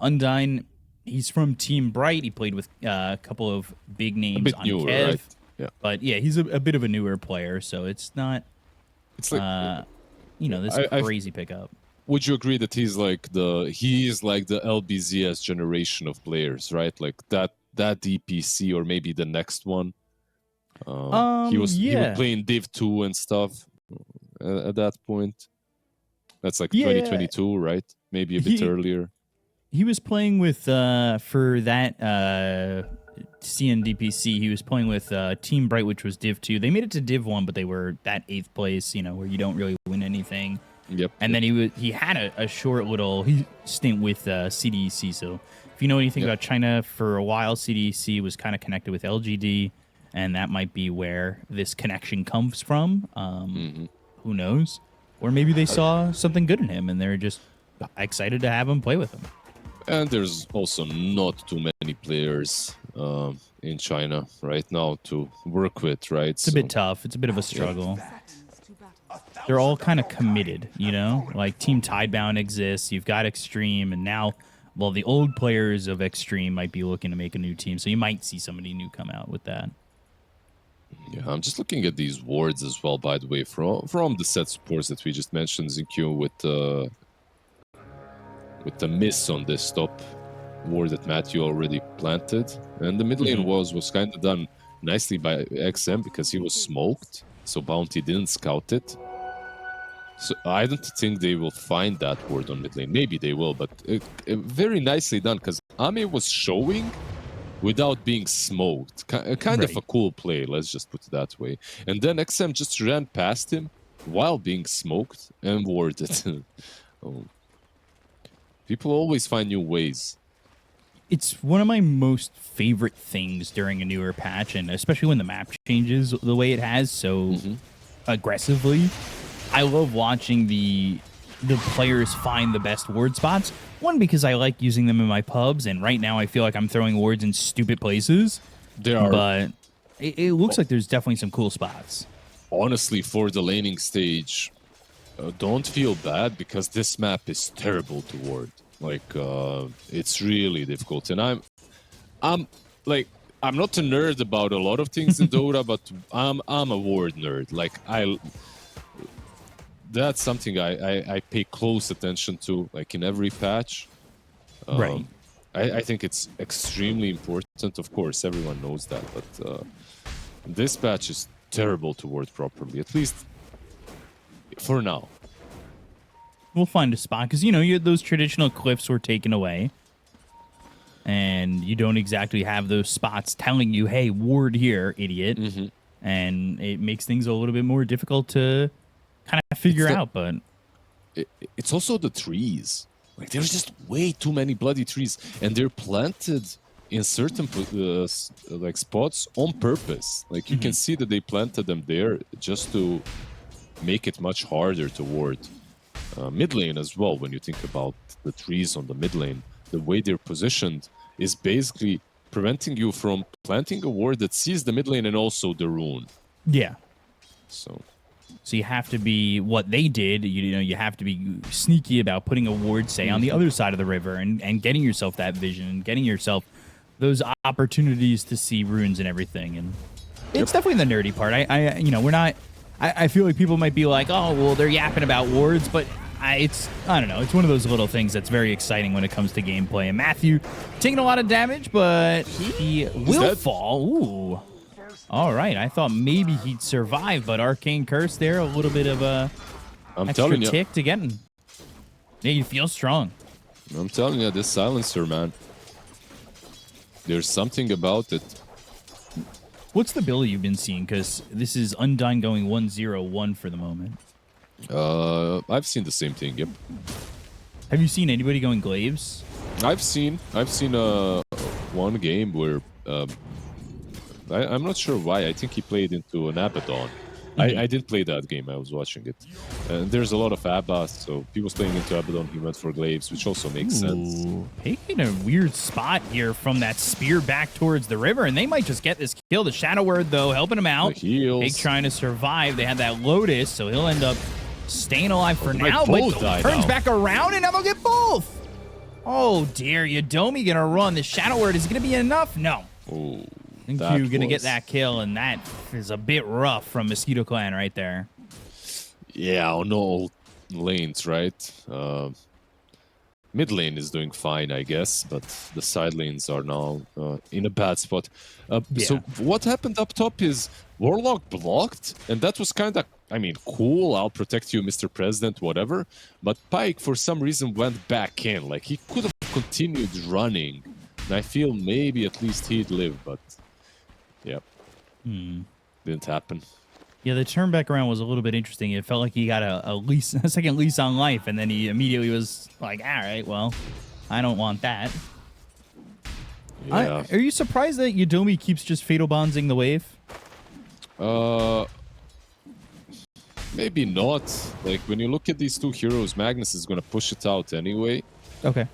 Undyne, he's from Team Bright. He played with a couple of big names on newer, Kev. right? Yeah. But yeah, he's a bit of a newer player, so it's not, like, this crazy pickup. Would you agree that he's like the LBZS generation of players, right? Like that DPC or maybe the next one. He was playing Div 2 and stuff at that point. That's like 2022, right? Maybe a bit earlier. He was playing with for that CNDPC. He was playing with Team Bright, which was Div 2. They made it to Div 1, but they were that 8th place, where you don't really win anything. Yep. And then he had a short little stint with CDEC. So if you know anything about China, for a while CDEC was kind of connected with LGD, and that might be where this connection comes from. Who knows? Or maybe they saw something good in him, and they're just excited to have him play with him. And there's also not too many players in China right now to work with, right? It's a bit tough. It's a bit of a struggle. They're all kind of committed, Like Team Tidebound exists. You've got Xtreme, and now, well, the old players of Xtreme might be looking to make a new team, so you might see somebody new come out with that. Yeah, I'm just looking at these wards as well, by the way, from the set supports that we just mentioned, ZQ with the miss on this top ward that Matthew already planted. And the mid lane was kind of done nicely by XM because he was smoked, so Bounty didn't scout it. So I don't think they will find that ward on mid lane. Maybe they will, but very nicely done because Ame was showing without being smoked. Kind of a cool play, let's just put it that way. And then XM just ran past him while being smoked and warded. People always find new ways. It's one of my most favorite things during a newer patch, and especially when the map changes the way it has so aggressively. I love watching the players find the best ward spots. One, because I like using them in my pubs, and right now I feel like I'm throwing wards in stupid places. But it looks like there's definitely some cool spots. Honestly, for the laning stage, don't feel bad because this map is terrible to ward. Like, it's really difficult. And I'm not a nerd about a lot of things in Dota, but I'm a ward nerd. Like, that's something I pay close attention to, like in every patch. Right. I think it's extremely important. Of course, everyone knows that, but this patch is terrible to ward properly, at least for now. We'll find a spot because, those traditional cliffs were taken away. And you don't exactly have those spots telling you, hey, ward here, idiot. And it makes things a little bit more difficult to kind of figure out. But it's also the trees. Like, there's just way too many bloody trees. And they're planted in certain like spots on purpose. Like, you can see that they planted them there just to make it much harder to ward. Mid lane as well, when you think about the trees on the mid lane, the way they're positioned is basically preventing you from planting a ward that sees the mid lane and also the rune. Yeah. So you have to be what they did. You have to be sneaky about putting a ward, say, on the other side of the river and getting yourself that vision and getting yourself those opportunities to see runes and everything. And it's definitely the nerdy part. We're not. I feel like people might be like, oh, well, they're yapping about wards, but I don't know. It's one of those little things that's very exciting when it comes to gameplay. And Matthew taking a lot of damage, but he will fall. Ooh. All right. I thought maybe he'd survive, but Arcane Curse there, a little bit of a extra tick to get him. Yeah, you feel strong. I'm telling you, this silencer, man. There's something about it. What's the build you've been seeing? Because this is Undyne going 1-0-1 for the moment. I've seen the same thing, yep. Have you seen anybody going Glaives? I've seen one game where I'm not sure why. I think he played into an Abaddon. I didn't play that game. I was watching it. And there's a lot of Abbas, so he was playing into Abaddon. He went for Glaives, which also makes sense. Picking a weird spot here from that spear back towards the river, and they might just get this kill. The Shadow Word, though, helping him out. The heals. Pig trying to survive. They had that Lotus, so he'll end up staying alive for now. But turns back around, and now they'll get both. Oh, dear. Yodomi going to run. The Shadow Word is going to be enough? No. Oh, Q going to get that kill, and that is a bit rough from Mosquito Clan right there. Yeah, on all lanes, right? Mid lane is doing fine, I guess, but the side lanes are now in a bad spot. So what happened up top is Warlock blocked, and that was kind of, I mean, cool. I'll protect you, Mr. President, whatever. But Pyke, for some reason, went back in. Like, he could have continued running, and I feel maybe at least he'd live, but yeah, didn't happen. Yeah, the turn back around was a little bit interesting. It felt like he got a second lease on life, and then he immediately was like, all right, well, I don't want that. Yeah. Are you surprised that Yodomi keeps just Fatal Bondsing the wave? Maybe not. Like, when you look at these two heroes, Magnus is going to push it out anyway. Okay.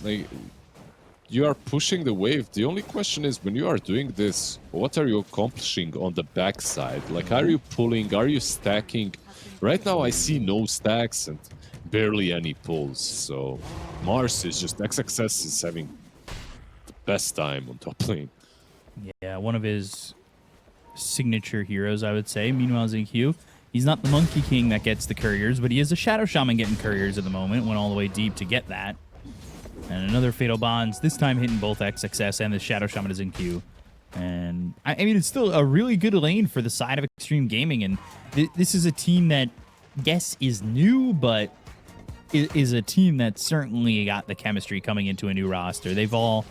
Like, you are pushing the wave. The only question is, when you are doing this, what are you accomplishing on the backside? Like, are you pulling? Are you stacking? Right now, I see no stacks and barely any pulls. So, Mars is just... XXS is having the best time on top lane. Yeah, one of his signature heroes, I would say. Meanwhile, ZQ, he's not the Monkey King that gets the couriers, but he is a Shadow Shaman getting couriers at the moment. Went all the way deep to get that. And another Fatal Bonds, this time hitting both XXS and the Shadow Shaman is in queue. And, I mean, it's still a really good lane for the side of Xtreme Gaming. And this is a team that, yes, is new, but is a team that certainly got the chemistry coming into a new roster. They've all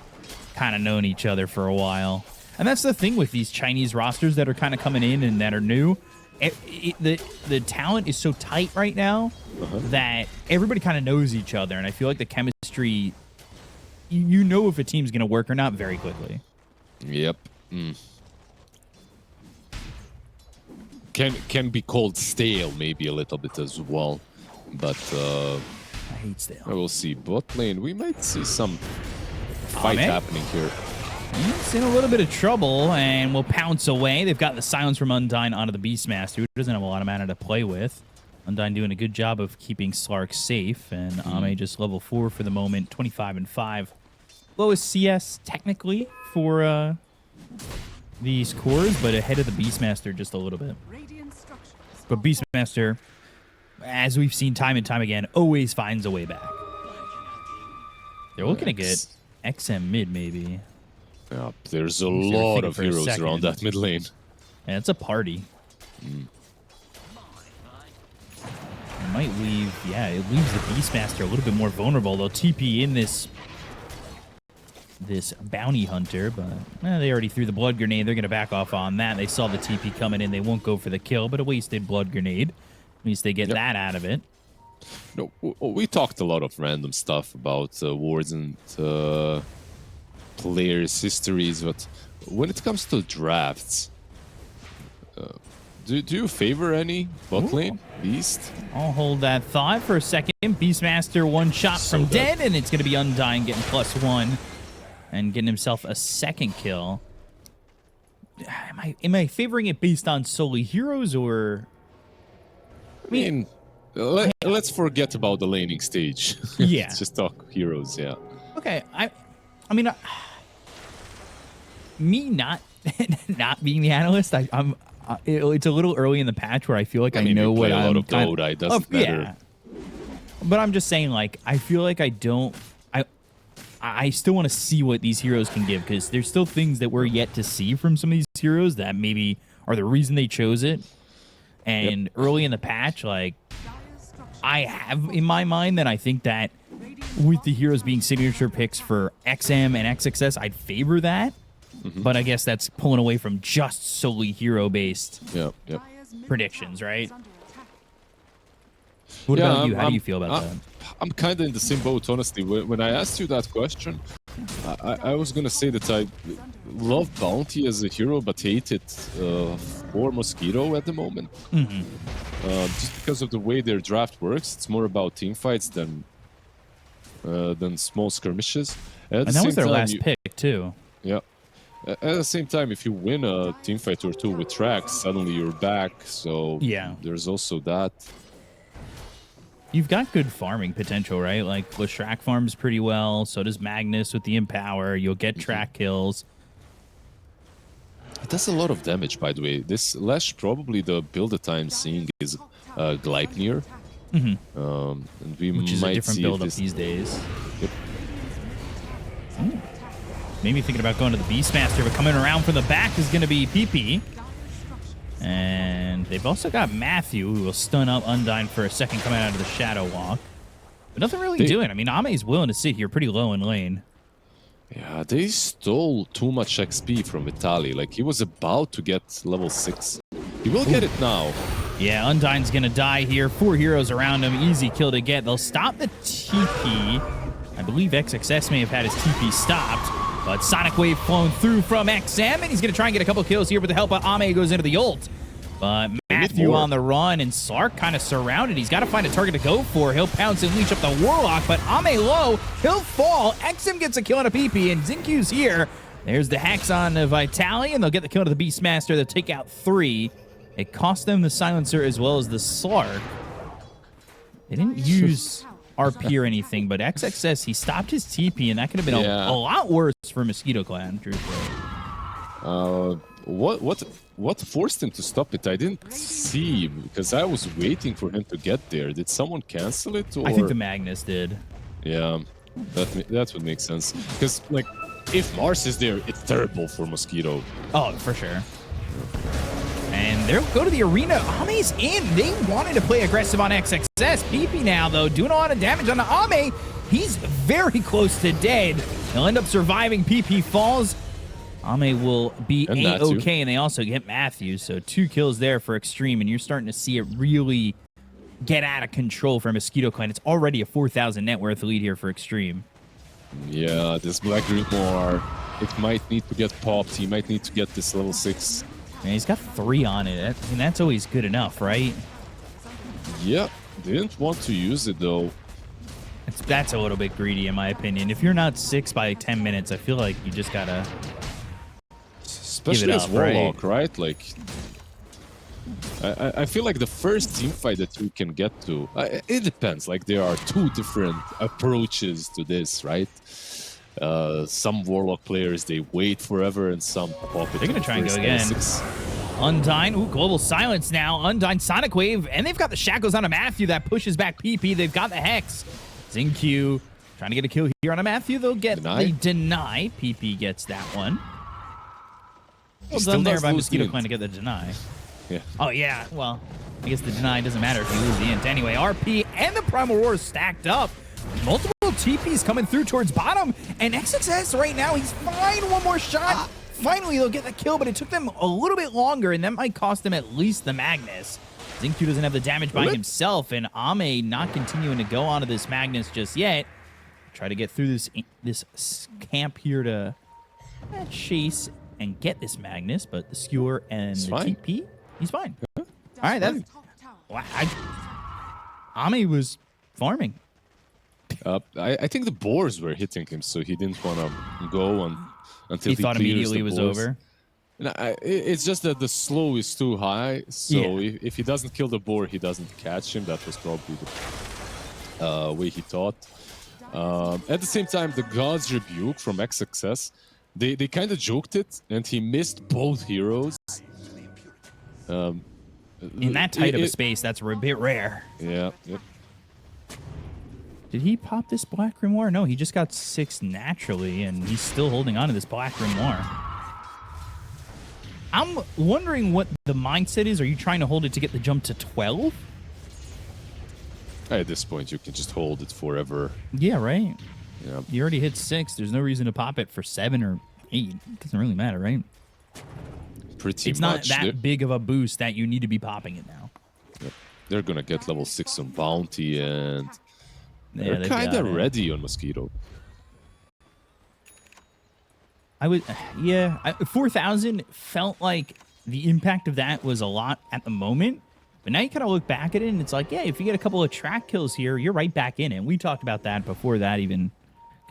kind of known each other for a while. And that's the thing with these Chinese rosters that are kind of coming in and that are new. The talent is so tight right now that everybody kind of knows each other. And I feel like the chemistry... You know if a team's going to work or not very quickly. Yep. Can be called stale maybe a little bit as well, but I hate stale. I will see. Bot lane, we might see some fight happening here. He's in a little bit of trouble and will pounce away. They've got the silence from Undyne onto the Beastmaster, who doesn't have a lot of mana to play with. Undyne doing a good job of keeping Slark safe, and Ame just level 4 for the moment, 25 and 5. Lowest CS technically for these cores, but ahead of the Beastmaster just a little bit. But Beastmaster, as we've seen time and time again, always finds a way back. They're looking to get XM mid, maybe. Yeah, there's a lot of heroes around that mid lane. Yeah, it's a party. It might leave, yeah, it leaves the Beastmaster a little bit more vulnerable. They'll TP in this bounty hunter, but they already threw the blood grenade. They're going to back off on that. They saw the TP coming in. They won't go for the kill, but a wasted blood grenade. At least they get that out of it. No, we talked a lot of random stuff about wards and players' histories, but when it comes to drafts, do you favor any bot lane? Beast? I'll hold that thought for a second. Beastmaster one shot from dead, and it's going to be Undyne getting +1 and getting himself a second kill. Am I favoring it based on solely heroes, or... I mean, let's forget about the laning stage. Yeah. Let's just talk heroes, yeah. Okay, I mean, me not being the analyst, it's a little early in the patch where I feel like I know what I'm... a lot of DOTA, it doesn't matter. Yeah. But I'm just saying, like, I feel like I still want to see what these heroes can give, because there's still things that we're yet to see from some of these heroes that maybe are the reason they chose it. And early in the patch, like, I have in my mind that I think that with the heroes being signature picks for XM and XXS, I'd favor that. But I guess that's pulling away from just solely hero-based predictions, right? What about you? How do you feel about that? I'm kind of in the same boat, honestly. When I asked you that question, I was going to say that I love Bounty as a hero, but hate it for Mosquito at the moment. Just because of the way their draft works, it's more about team fights than small skirmishes. And that was their last pick, too. Yeah. At the same time, if you win a team fight or two with tracks, suddenly you're back. So there's also that. You've got good farming potential, right? Like, Leshrac farms pretty well. So does Magnus with the Empower. You'll get track kills. It does a lot of damage, by the way. This Lash, probably the build that I'm seeing is Gleipnir. And we Which is might a different see build up this... these days. Yep. Maybe thinking about going to the Beastmaster, but coming around from the back is going to be PP. And they've also got Matthew, who will stun up Undyne for a second coming out of the Shadow Walk. But nothing really doing. I mean, Ame's willing to sit here pretty low in lane. Yeah, they stole too much XP from Vitali. Like, he was about to get level 6. He will get it now. Yeah, Undyne's going to die here. 4 heroes around him. Easy kill to get. They'll stop the TP. I believe XXS may have had his TP stopped. But Sonic Wave flowing through from XM, and he's going to try and get a couple kills here with the help of Ame. Goes into the ult. But Matthew on the run, and Sark kind of surrounded. He's got to find a target to go for. He'll pounce and leash up the Warlock, but Ame low. He'll fall. XM gets a kill on a PP, and Zinkyu's here. There's the Hex on Vitali, and they'll get the kill to the Beastmaster. They'll take out 3. It cost them the Silencer as well as the Sark. They didn't use RP or anything, but XXS, he stopped his TP, and that could have been a lot worse for Mosquito Clan, truthfully. What forced him to stop it? I didn't see, because I was waiting for him to get there. Did someone cancel it? Or? I think the Magnus did. Yeah, that would make sense. Because, like, if Mars is there, it's terrible for Mosquito. Oh, for sure. And they'll go to the arena. Ame's in. They wanted to play aggressive on XXS. PP now, though, doing a lot of damage on Ame. He's very close to dead. They'll end up surviving. PP falls. Ame will be A-okay, and they also get Matthew. So 2 kills there for Xtreme, and you're starting to see it really get out of control for Mosquito Clan. It's already a 4,000 net worth lead here for Xtreme. Yeah, this Black Grimoire, it might need to get popped. He might need to get this level 6. Man, he's got 3 on it. I mean, that's always good enough, right? Yeah, didn't want to use it, though. That's a little bit greedy, in my opinion. If you're not 6 by 10 minutes, I feel like you just gotta... Especially as Warlock, right? Like, I feel like the first team fight that you can get to, it depends. Like, there are 2 different approaches to this, right? Some Warlock players, they wait forever, and some pop it. They're gonna try and go again. Undyne, ooh, global silence now. Undyne, Sonic Wave, and they've got the shackles on a Matthew that pushes back PP. They've got the Hex. Zinkyu trying to get a kill here on a Matthew. They'll get the deny. PP gets that one. Well done there by Mosquito Clan to get the deny. Yeah. Oh, yeah. Well, I guess the deny doesn't matter if you lose the int. Anyway, RP and the Primal Roar stacked up. Multiple TPs coming through towards bottom. And XXS right now, he's fine. One more shot. Finally, they'll get the kill, but it took them a little bit longer, and that might cost them at least the Magnus. Zinkyu doesn't have the damage by himself, and Ame not continuing to go onto this Magnus just yet. Try to get through this camp here to chase and get this Magnus, but the Skewer and the TP, he's fine. All right, that's... Wow, Ame was farming. I think the boars were hitting him, so he didn't want to go on until he thought immediately it was over. No, it's just that the slow is too high, so if he doesn't kill the boar, he doesn't catch him. That was probably the way he thought. At the same time, the God's Rebuke from XXS, they kind of joked it, and he missed both heroes. In that tight of a space, that's a bit rare. Yeah, yep. Did he pop this Black Grimoire? No, he just got 6 naturally, and he's still holding on to this Black Grimoire. I'm wondering what the mindset is. Are you trying to hold it to get the jump to 12? At this point, you can just hold it forever. Yeah, right? Yeah. You already hit 6. There's no reason to pop it for 7 or 8. It doesn't really matter, right? Pretty it's much. It's not that big of a boost that you need to be popping it now. Yep. They're going to get level 6 on Bounty, and yeah, they're kind of ready on Mosquito. I would, 4,000 felt like the impact of that was a lot at the moment. But now you kind of look back at it, and it's like, yeah, if you get a couple of track kills here, you're right back in it. We talked about that before that even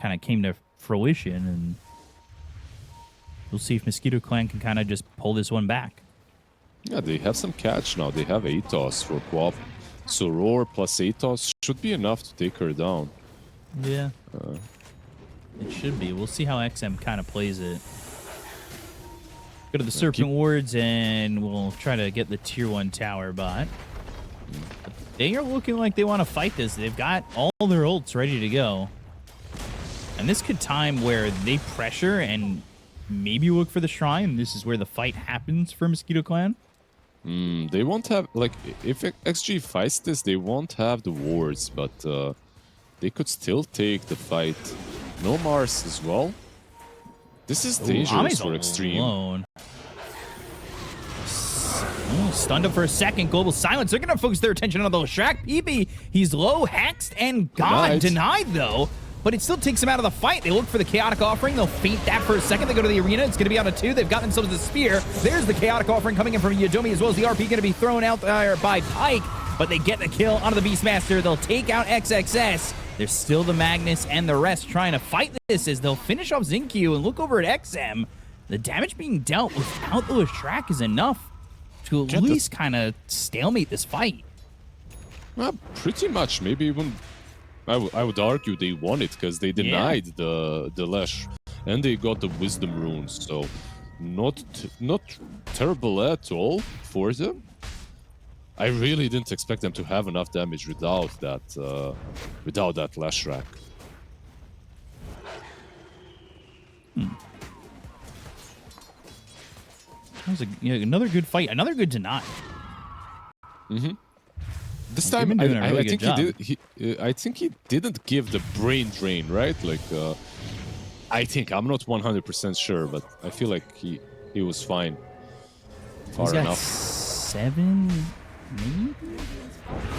kind of came to fruition, and we'll see if Mosquito Clan can kind of just pull this one back. Yeah, they have some catch now. They have ATOS for Quap. So Roar plus Atos should be enough to take her down. Yeah. It should be. We'll see how XM kind of plays it. Go to the Serpent Wards, and we'll try to get the Tier 1 tower bot. They are looking like they want to fight this. They've got all their ults ready to go. And this could time where they pressure and maybe look for the shrine. This is where the fight happens for Mosquito Clan. They won't have, like, if XG fights this, they won't have the wards, but they could still take the fight. No Mars as well. This is dangerous for Xtreme. Alone. Stunned up for a second. Global silence. They're going to focus their attention on the Shrek. PB, he's low, hexed, and gone. Denied, though. But it still takes him out of the fight. They look for the Chaotic Offering. They'll feint that for a second. They go to the arena. It's going to be on a 2. They've got themselves a spear. There's the Chaotic Offering coming in from Yadomi, as well as the RP going to be thrown out there by Pike. But they get the kill onto the Beastmaster. They'll take out XXS. There's still the Magnus and the rest trying to fight this as they'll finish off Zincu and look over at XM. The damage being dealt without the Lashrak is enough to at least kind of stalemate this fight. Well, pretty much. Maybe even, I would argue they won it because they denied the Lash and they got the Wisdom runes. So not terrible at all for them. I really didn't expect them to have enough damage without that Lashrak. That was another good fight, another good deny. This time, I think he didn't give the brain drain, right? Like, I think, I'm not 100% sure, but I feel like he was fine. Far enough. 7, maybe?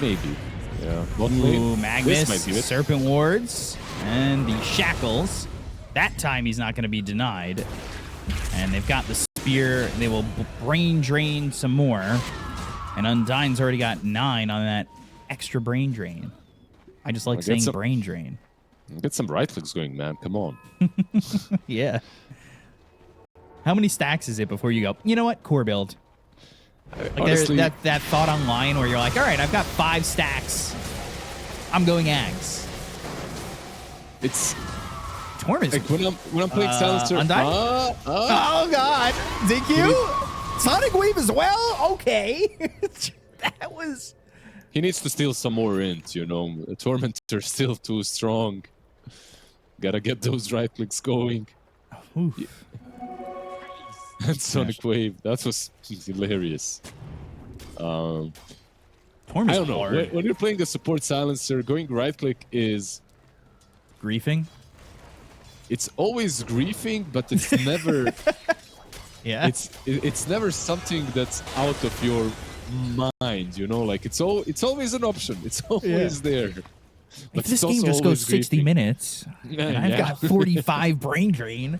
Maybe, yeah. Ooh, Magnus, Serpent Wards, and the Shackles. That time he's not going to be denied. And they've got the Spear. They will brain drain some more. And Undyne's already got 9 on that extra brain drain. I just like saying brain drain. Get some right clicks going, man. Come on. Yeah. How many stacks is it before you go, you know what, core build? Like honestly, that thought online where you're like, all right, I've got 5 stacks. I'm going Ags. It's Torm like when I'm playing Silencer. Oh god, Zincu, Sonic Wave as well. Okay, that was. He needs to steal some more int, you know. Tormentor's still too strong. Gotta get those right clicks going. Yeah. And Sonic Wave, that was hilarious. I don't know. When you're playing a support silencer, going right click is griefing. It's always griefing, but it's never. Yeah. It's never something that's out of your mind, you know. Like it's always an option. It's always there. But if this game just goes 60 minutes, and I've got 45 brain drain,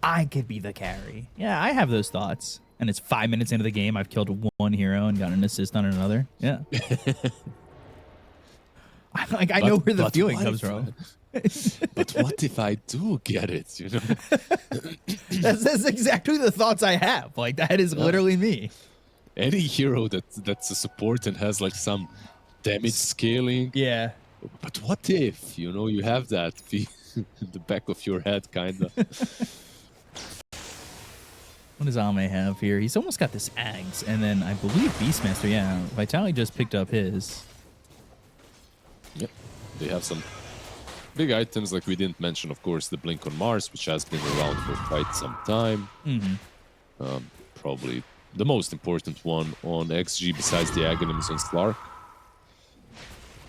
I could be the carry. Yeah, I have those thoughts. And it's 5 minutes into the game, I've killed one hero and got an assist on another. Yeah. I know where the feeling comes from. But what if I do get it, you know? That's exactly the thoughts I have. Like, that is literally me. Any hero that's a support and has, like, some damage scaling. Yeah. But what if, you know, you have that in the back of your head, kind of. What does Ame have here? He's almost got this Ags, and then I believe Beastmaster, yeah. Vitali just picked up his. Yep. They have some big items, like we didn't mention, of course, the Blink on Mars, which has been around for quite some time. Probably the most important one on XG besides the Aghanims on Slark.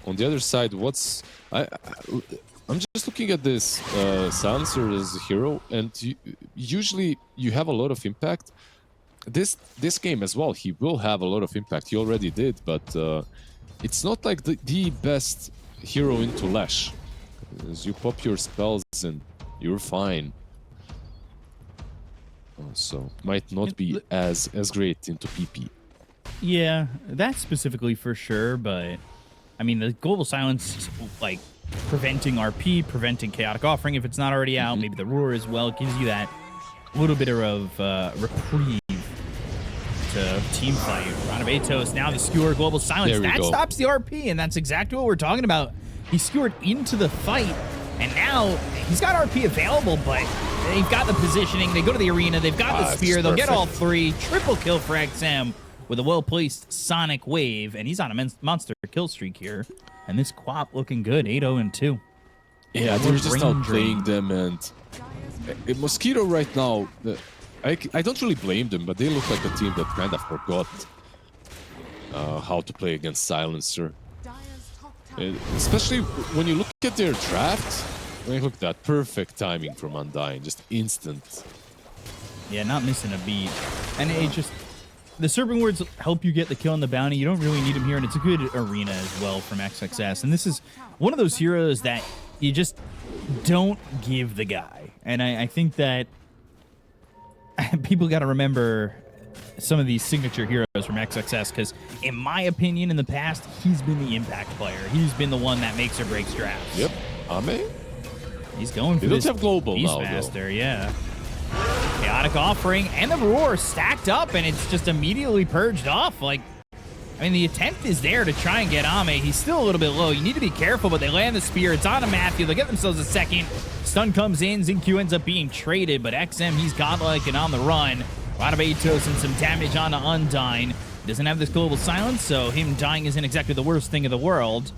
On the other side, I'm just looking at this Silencer as a hero, and usually you have a lot of impact. This game as well, he will have a lot of impact. He already did, but it's not like the best hero into Lash. As you pop your spells and you're fine. So might not be as great into PP. Yeah, that specifically for sure, but I mean the Global Silence, like preventing RP, preventing Chaotic Offering if it's not already out, maybe the Roar as well, gives you that little bit of reprieve. to team fight. Ranabetos, now the skewer, global silence. That stops the RP, and that's exactly what we're talking about. He skewered into the fight, and now he's got RP available, but they've got the positioning. They go to the arena. They've got the spear. They'll get all three. Triple kill for XM with a well-placed Sonic Wave, and he's on a monster kill streak here. And this Quap looking good, 8-0-2. Yeah, they're just outplaying them, and Mosquito right now, I don't really blame them, but they look like a team that kind of forgot how to play against Silencer. Especially when you look at their draft, look at that perfect timing from Undying, just instant. Yeah, not missing a beat. And it just, the Serpent Wards help you get the kill on the bounty. You don't really need them here, and it's a good arena as well from XXS. And this is one of those heroes that you just don't give the guy. And I think that people got to remember some of these signature heroes from XXS, because in my opinion, in the past, he's been the impact player. He's been the one that makes or breaks drafts. Yep. Ame? He's going for this have global Beastmaster, now, yeah. Chaotic Offering and the Roar stacked up, and it's just immediately purged off. Like, I mean, the attempt is there to try and get Ame. He's still a little bit low. You need to be careful, but they land the spear. It's on to Matthew. They'll get themselves a second. Stun comes in. ZinQ ends up being traded, but XM, he's godlike and on the run. Ranabetos and some damage on to Undyne. Doesn't have this global silence, so him dying isn't exactly the worst thing in the world.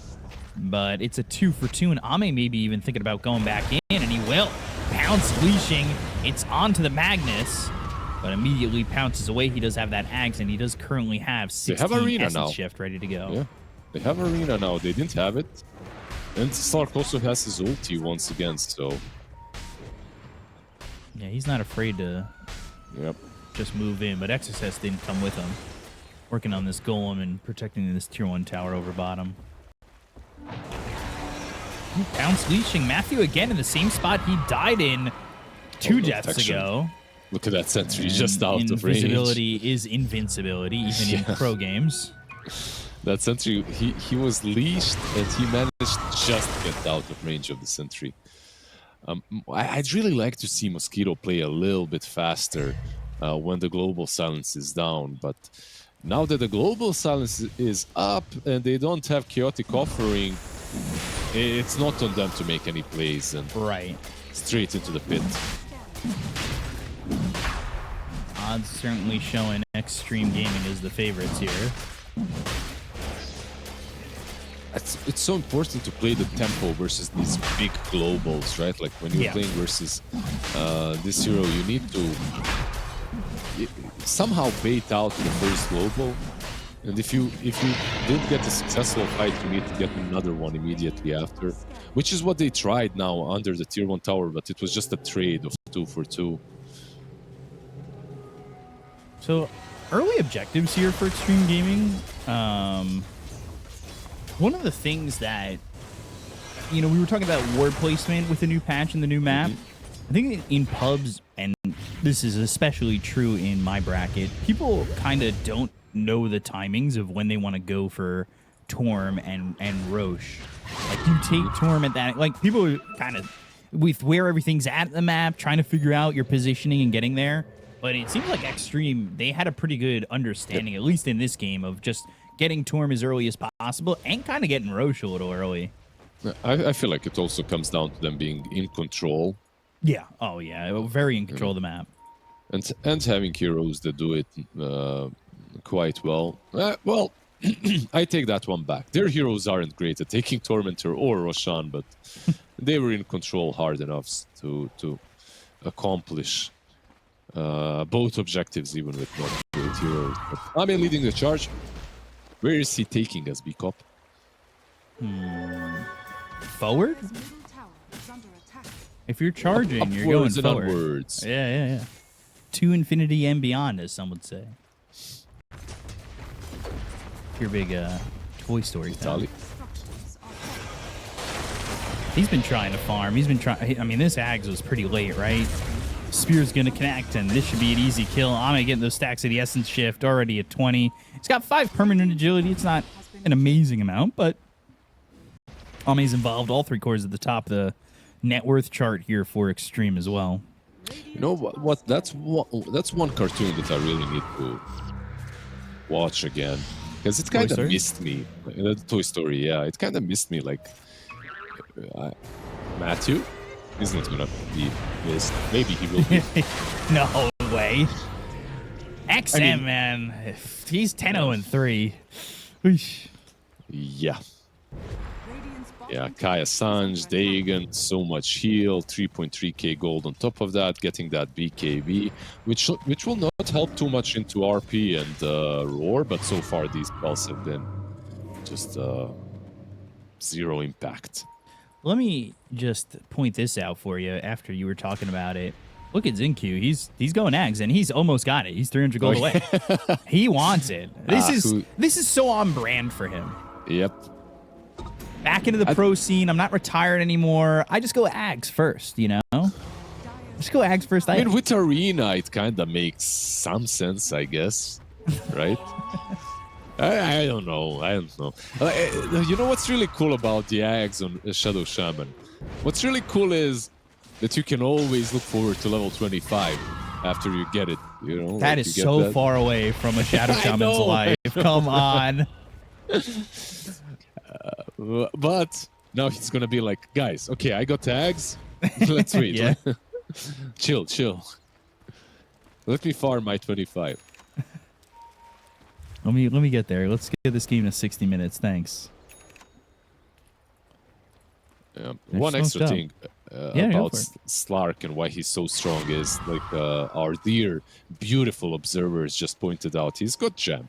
But it's a 2-for-2, and Ame maybe even thinking about going back in, and he will. Pounce leashing. It's onto the Magnus, but immediately pounces away. He does have that Axe, and he does currently have 16 Essence Shift ready to go. Yeah, they have Arena now. They didn't have it. And Stark also has his ulti once again, so... Yeah, he's not afraid to just move in, but XSS didn't come with him. Working on this golem and protecting this tier 1 tower over bottom. Pounce leashing. Matthew again in the same spot he died in 2 deaths ago. Look at that sentry just out of range. Invisibility is invincibility, even in pro games. That sentry, he was leashed, and he managed just to get out of range of the sentry. I'd really like to see Mosquito play a little bit faster when the global silence is down, but now that the global silence is up and they don't have chaotic offering, it's not on them to make any plays and straight into the pit. Odds certainly showing Xtreme Gaming is the favorites here. It's so important to play the tempo versus these big globals, right? Like when you're playing versus this hero, you need to somehow bait out the first global, and if you didn't get a successful fight, you need to get another one immediately after, which is what they tried now under the tier 1 tower, but it was just a trade of 2-for-2. So early objectives here for Xtreme Gaming. One of the things that, you know, we were talking about ward placement with the new patch and the new map. I think in pubs, and this is especially true in my bracket, people kind of don't know the timings of when they want to go for Torm and Roche. Like, you take Torm at that, like, people kind of, with where everything's at the map, trying to figure out your positioning and getting there. But it seems like Xtreme, they had a pretty good understanding, at least in this game, of just getting Torm as early as possible and kind of getting Roche a little early. I feel like it also comes down to them being in control. Yeah. Oh, yeah. Very in control of the map. And having heroes that do it quite well. Well, I take that one back. Their heroes aren't great at taking Tormentor or Roshan, but they were in control hard enough to accomplish both objectives, even with not great heroes. But Ame leading the charge. Where is he taking us, B-Cop? Forward? If you're charging, you're going forward. Onwards. Yeah. To infinity and beyond, as some would say. You're a big Toy Story fan. He's been trying to farm. He's been trying. I mean, this Ags was pretty late, right? Spear's going to connect, and this should be an easy kill. Ame getting those stacks of the Essence Shift, already at 20. He's got 5 permanent agility. It's not an amazing amount, but Ame's involved all 3 cores at the top of the net worth chart here for Xtreme as well. You know what? That's one cartoon that I really need watch again. Because it kind of missed me. Toy Story, yeah. It kind of missed me, like... Matthew? He's not gonna be missed. Maybe he will be. No way. XM, man. He's 10-0-3. Yeah. Yeah, Kaya Sanj, Dagon, so much heal, 3.3k gold on top of that, getting that BKB, which will not help too much into RP and Roar, but so far these spells have been just zero impact. Let me just point this out for you after you were talking about it. Look at Zincu. He's going Ags, and he's almost got it. He's 300 gold away. He wants it. This is so on brand for him. Yep. Back into the pro scene. I'm not retired anymore. I just go Ags first, you know? Just go Ags first. I mean, with Arena, it kind of makes some sense, I guess. Right? I don't know. I don't know. You know what's really cool about the Ags on Shadow Shaman? What's really cool is that you can always look forward to level 25 after you get it. You know, that is so far away from a Shadow Shaman's life. Come on. But now he's gonna be like, guys, okay, I got tags. Let's wait. Yeah. Chill. Let me farm my 25. Let me get there. Let's get this game to 60 minutes. Thanks. One extra thing about Slark and why he's so strong is, like our dear, beautiful observers just pointed out, he's got gem.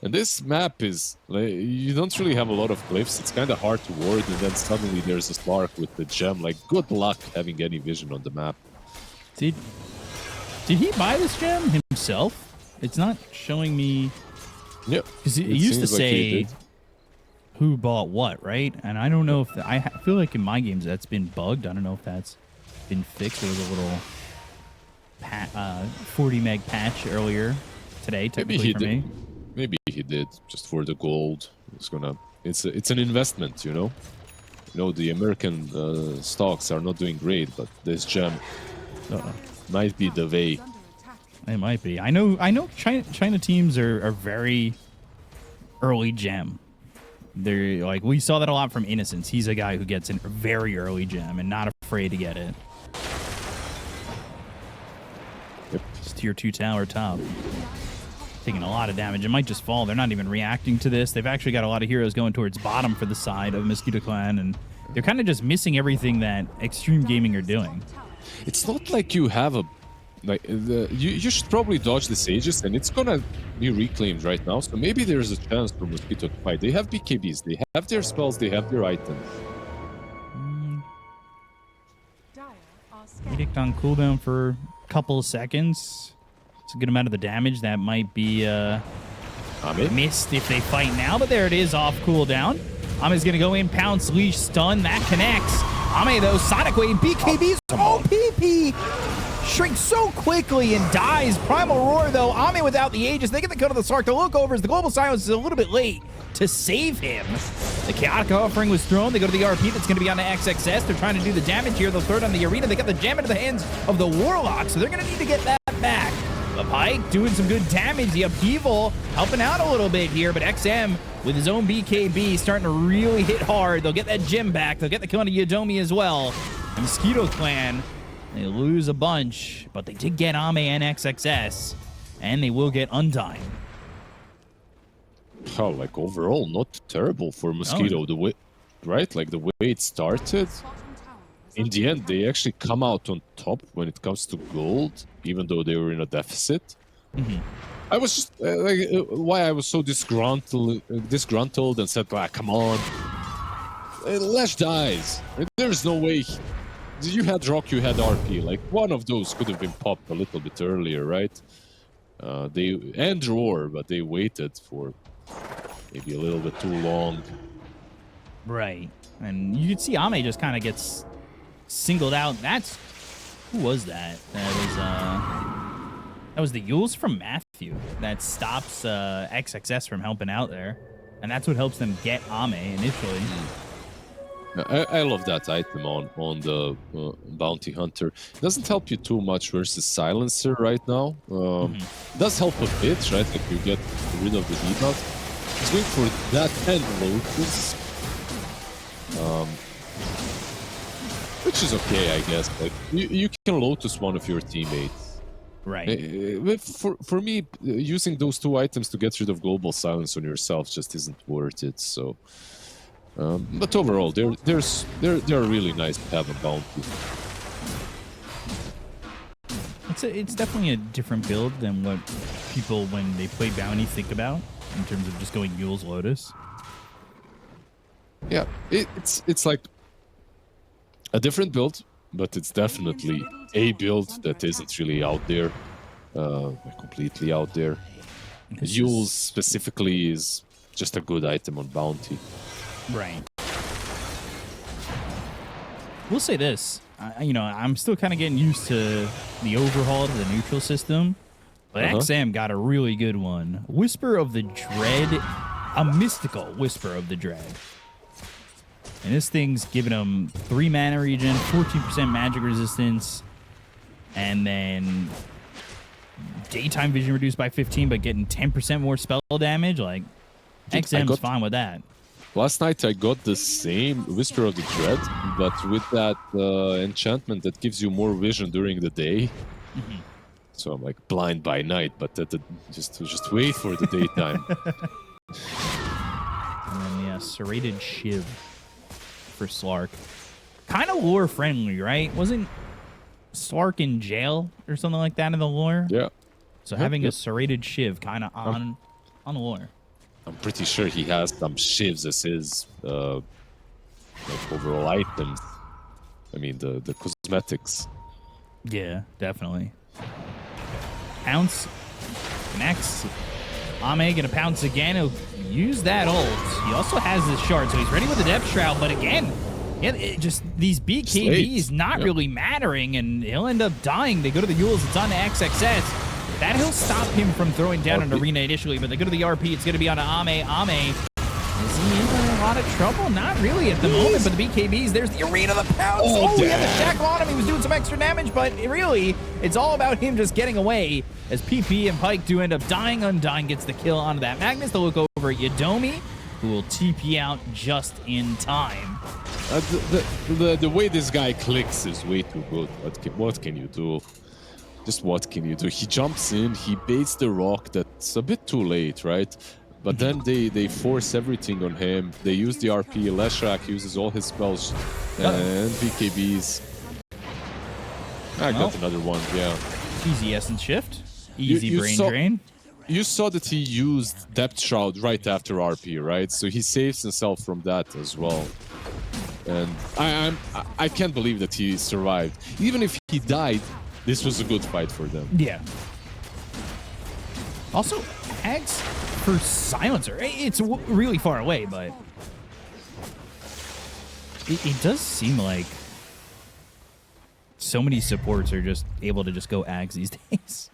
And this map is, like, you don't really have a lot of cliffs. It's kind of hard to ward, and then suddenly there's a Slark with the gem. Like, good luck having any vision on the map. Did he buy this gem himself? It's not showing me. Yeah, because he used to say who bought what, right? And I don't know if I feel like in my games that's been bugged. I don't know if that's been fixed. There was a little 40 meg patch earlier today, technically for me. Maybe he did just for the gold. It's an investment, you know. You know, the American stocks are not doing great, but this gem might be the way. It might be. I know. China teams are very early gem. They're like, we saw that a lot from Innocence. He's a guy who gets in very early gem and not afraid to get it. Yep. It's tier 2 tower top. Taking a lot of damage. It might just fall. They're not even reacting to this. They've actually got a lot of heroes going towards bottom for the side of Mosquito Clan, and they're kind of just missing everything that Xtreme Gaming are doing. It's not like you have a... Like, you should probably dodge the Sages, and it's gonna be reclaimed right now, so maybe there's a chance for Mosquito to fight. They have BKBs, they have their spells, they have their items. Edict on cooldown for a couple of seconds. It's a good amount of the damage. That might be missed if they fight now, but there it is off cooldown. Ame's going to go in, pounce, leash, stun. That connects. Ame, though, Sonic Wave, BKB's OPP shrinks so quickly and dies. Primal Roar, though. Ame without the Aegis. They get the cut of the Sark. The look over as the Global Silence is a little bit late to save him. The Chaotic Offering was thrown. They go to the RP that's going to be on the XXS. They're trying to do the damage here. They'll throw it on the Arena. They got the gem into the hands of the Warlock, so they're going to need to get that back. The Pike doing some good damage. The Upheaval helping out a little bit here, but XM with his own BKB starting to really hit hard. They'll get that gem back. They'll get the kill on Yodomi as well. The Mosquito Clan, they lose a bunch, but they did get Ame and XXS, and they will get Undyne. Oh, like overall, not terrible for Mosquito. The way, right? Like the way it started. In the end, they actually come out on top when it comes to gold, even though they were in a deficit. I was just why I was so disgruntled and said, like, come on, Lash dies. There's no way. You had Rock, you had RP. Like, one of those could have been popped a little bit earlier, right? They and Roar, but they waited for maybe a little bit too long. Right, and you can see Ame just kind of gets singled out. That's who was that? That was the Yules from Matthew that stops XXS from helping out there, and that's what helps them get Ame initially. I love that item on the Bounty Hunter. It doesn't help you too much versus Silencer right now. It does help a bit, right? Like you get rid of the debuff. He's going for that and Lotus. Which is okay, I guess. Like, you can Lotus one of your teammates. Right. For me, using those two items to get rid of global silence on yourself just isn't worth it. So, but overall, they're really nice to have a bounty. It's definitely a different build than what people, when they play bounty, think about in terms of just going Yule's Lotus. Yeah, it's like a different build, but it's definitely a build that isn't really out there, completely out there. Yule's specifically is just a good item on bounty. Right. We'll say this. I'm still kind of getting used to the overhaul to the neutral system, but XM got a really good one. Whisper of the Dread, a mystical Whisper of the Dread. And this thing's giving him 3 mana regen, 14% magic resistance, and then daytime vision reduced by 15, but getting 10% more spell damage. Like, XM's fine with that. Last night I got the same Whisper of the Dread, but with that enchantment that gives you more vision during the day. So I'm like blind by night, but just wait for the daytime. And then, yeah, Serrated Shiv for Slark. Kind of lore friendly, right? Wasn't Slark in jail or something like that in the lore? Yeah. So having a Serrated Shiv kind of on the lore. I'm pretty sure he has some shivs as his like overall items. I mean, the cosmetics. Yeah, definitely. Pounce. Connects. Ame gonna pounce again. He'll use that ult. He also has this shard, so he's ready with the Depth Shroud. But again, just these BKBs not really mattering, and he'll end up dying. They go to the Yules. It's on to XXS. That he'll stop him from throwing down an arena initially, but they go to the RP. It's going to be on Ame. Ame, is he in a lot of trouble? Not really at the moment, but the BKBs, there's the arena, the pounce. Oh, he had the shackle on him. He was doing some extra damage, but really, it's all about him just getting away as PP and Pyke do end up dying. Undying gets the kill onto that Magnus. They'll look over at Yadomi, who will TP out just in time. The way this guy clicks is way too good. What can you do? Just what can you do? He jumps in, he baits the rock. That's a bit too late, right? But then they force everything on him. They use the RP. Leshrac uses all his spells and BKBs. I got another one, yeah. Easy Essence Shift. Easy Brain Drain. You saw that he used Depth Shroud right after RP, right? So he saves himself from that as well. And I can't believe that he survived. Even if he died, this was a good fight for them. Yeah. Also, Hags for Silencer. It's really far away, but it does seem like so many supports are just able to just go Ags these days.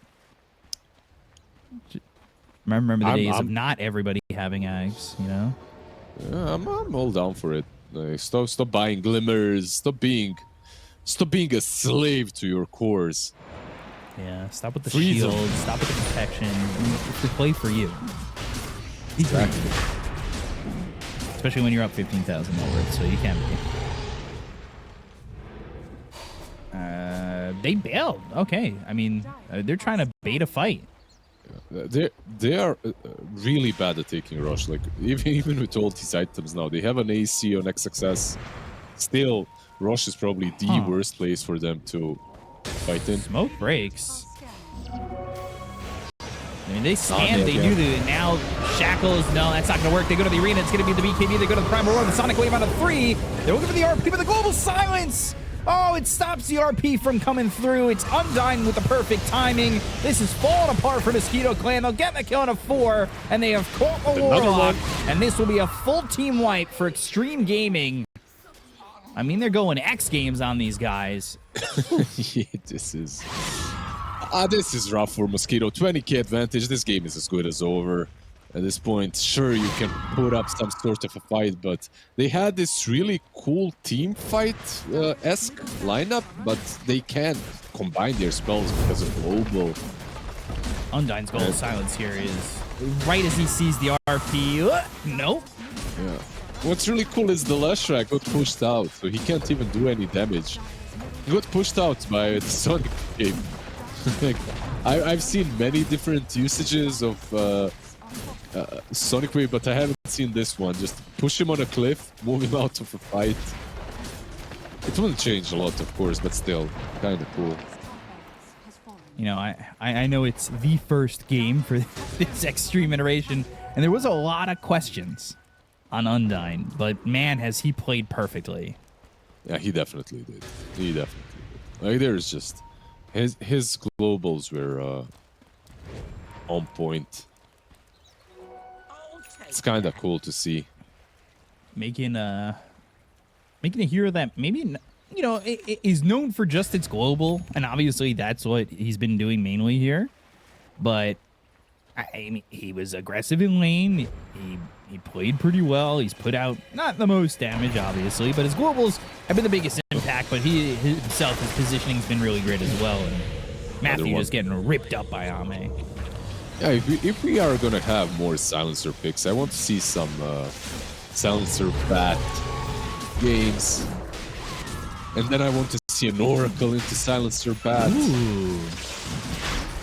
Remember the days of not everybody having Ags, you know? Yeah, I'm all down for it. Like, stop buying glimmers. Stop being a slave to your cores. Yeah, stop with the shield. Stop with the protection. To play for you. Exactly. Especially when you're up 15,000 worth, so you can be. They bailed. Okay. I mean, they're trying to bait a fight. They are really bad at taking rush. Like even with all these items now, they have an AC on XXS. Still, rush is probably the worst place for them to fight in. Smoke breaks. I mean, they stand, they do the now shackles. No, that's not going to work. They go to the arena. It's going to be the BKB. They go to the Primal Roar. The Sonic Wave out of 3. They're looking for the RP, but the Global Silence. Oh, it stops the RP from coming through. It's Undying with the perfect timing. This is falling apart for Mosquito Clan. They'll get the kill on a 4, and they have caught the Warlock. And this will be a full team wipe for Xtreme Gaming. I mean, they're going X Games on these guys. Yeah, this is rough for Mosquito. 20k advantage. This game is as good as over. At this point, sure, you can put up some sort of a fight, but they had this really cool team fight-esque lineup, but they can't combine their spells because of global. Undyne's goal of silence here is right as he sees the RP. Nope. Yeah. What's really cool is the Leshrac got pushed out, so he can't even do any damage. He got pushed out by the Sonic game. Like, I've seen many different usages of Sonic Wave, but I haven't seen this one. Just push him on a cliff, move him out of a fight. It wouldn't change a lot, of course, but still, kind of cool. You know, I know it's the first game for this Xtreme iteration, and there was a lot of questions on Undyne, but man, has he played perfectly. Yeah, he definitely did. He definitely did. Like, there's just... His globals were on point. It's kind of cool to see. Making a hero that maybe, you know, is known for just its global, and obviously that's what he's been doing mainly here. But I mean, he was aggressive in lane. He played pretty well. He's put out not the most damage, obviously, but his globals have been the biggest impact. But he himself, his positioning has been really great as well. And Matthew just getting ripped up by Ame. Yeah, if we are gonna have more silencer picks, I want to see some silencer bat games, and then I want to see an Oracle into silencer bat. Ooh.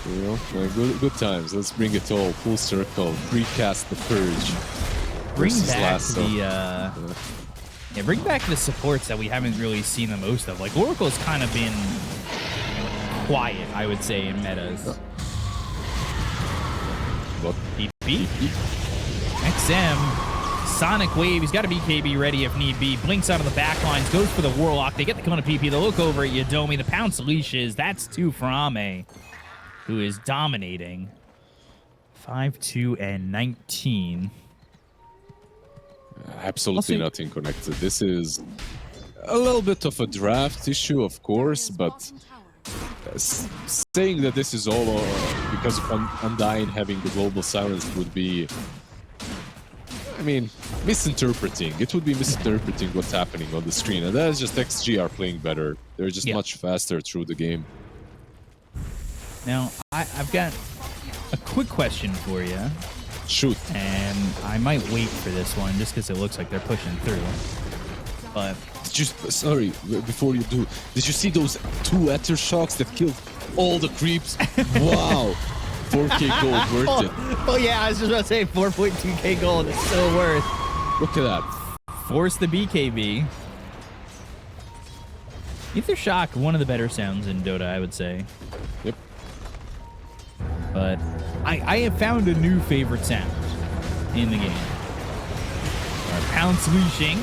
You know, like good times. Let's bring it all full circle. Recast the Purge. Bring back bring back the supports that we haven't really seen the most of. Like Oracle's kind of been quiet, I would say, in metas. What? BP? XM. Sonic Wave. He's got a BKB ready if need be. Blinks out of the back lines. Goes for the Warlock. They get the kill on a PP. They look over at Yadomi. The pounce leashes. That's 2 for Ame, who is dominating. 5-2 and 19. Absolutely nothing connected. This is a little bit of a draft issue, of course, but saying that this is all because of Undyne having the global silence would be, I mean, misinterpreting. It would be misinterpreting what's happening on the screen, and that's just XG are playing better. They're just much faster through the game. Now, I've got a quick question for you. Shoot. And I might wait for this one just because it looks like they're pushing through. But sorry, before you do, did you see those 2 Ethershocks that killed all the creeps? Wow. 4K gold worth it. Oh yeah, I was just about to say 4.2k gold is so worth. Look at that. Force the BKB. Aethershock, one of the better sounds in Dota, I would say. Yep. But I have found a new favorite sound in the game. Pounce leashing.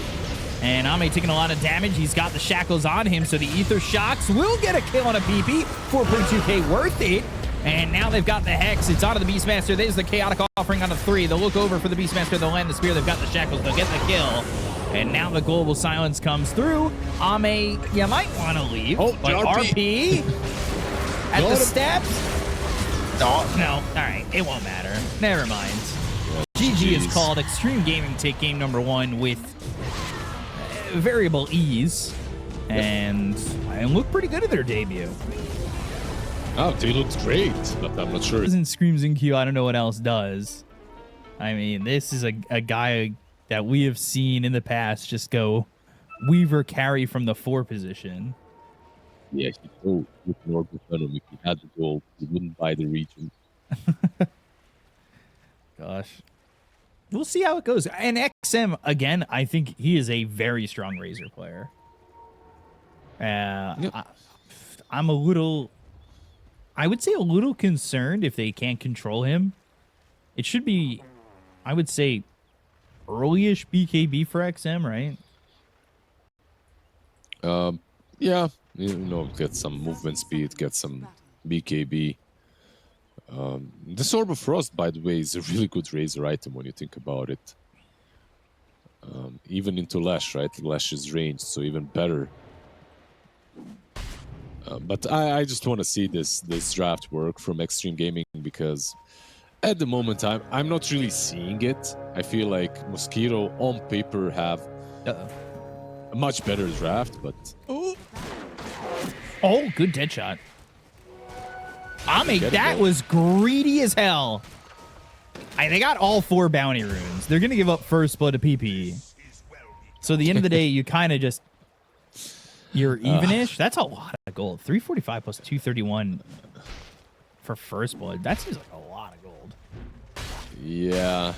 And Ame taking a lot of damage. He's got the shackles on him, so the Aethershocks will get a kill on a PP. 4.2k worth it. And now they've got the Hex. It's onto the Beastmaster. There's the Chaotic Offering on a 3. They'll look over for the Beastmaster. They'll land the Spear. They've got the shackles. They'll get the kill. And now the Global Silence comes through. Ame, you might want to leave. Oh, but RP at the steps. Oh, no. All right. It won't matter. Never mind. GG is called. Xtreme Gaming take game number 1 with variable ease. And look pretty good at their debut. Oh, they looked great, but I'm not sure. Doesn't Screams in Q, I don't know what else does. I mean, this is a guy that we have seen in the past just go Weaver carry from the 4 position. Yeah, he'd go with an Orbital Venom if he had the gold. He wouldn't buy the region. Gosh. We'll see how it goes. And XM, again, I think he is a very strong Razor player. I'm a little... I would say a little concerned if they can't control him. It should be, I would say, early-ish BKB for XM, right? Yeah, you know, get some movement speed, get some BKB. The Sword of Frost, by the way, is a really good Razor item when you think about it. Even into Lash, right? Lash is ranged, so even better. But I just want to see this draft work from Xtreme Gaming, because at the moment I'm not really seeing it. I feel like Mosquito on paper have a much better draft, but oh, good dead shot. Ame, that was greedy as hell. They got all 4 bounty runes. They're going to give up first blood to PP. So at the end of the day, you kind of just... You're even-ish. That's a lot of gold. 345 plus 231 for first blood. That seems like a lot of gold. Yeah.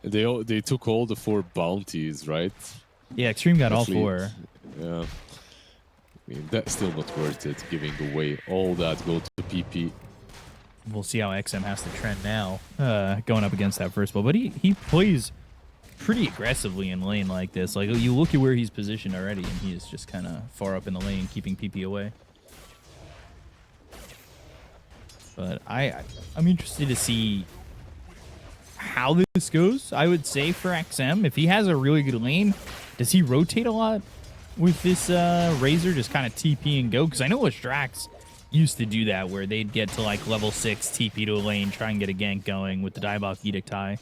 They took all the 4 bounties, right? Yeah, Xtreme got all 4. Yeah. I mean, that's still not worth it, giving away all that gold to PP. We'll see how XM has to trend now, going up against that first blood. But he plays pretty aggressively in lane like this. Like, you look at where he's positioned already, and he is just kind of far up in the lane, keeping PP away. But I'm interested to see how this goes, I would say, for XM. If he has a really good lane, does he rotate a lot with this Razor, just kind of TP and go? Because I know Strax used to do that, where they'd get to like level 6, TP to a lane, try and get a gank going with the Diebok Edict High.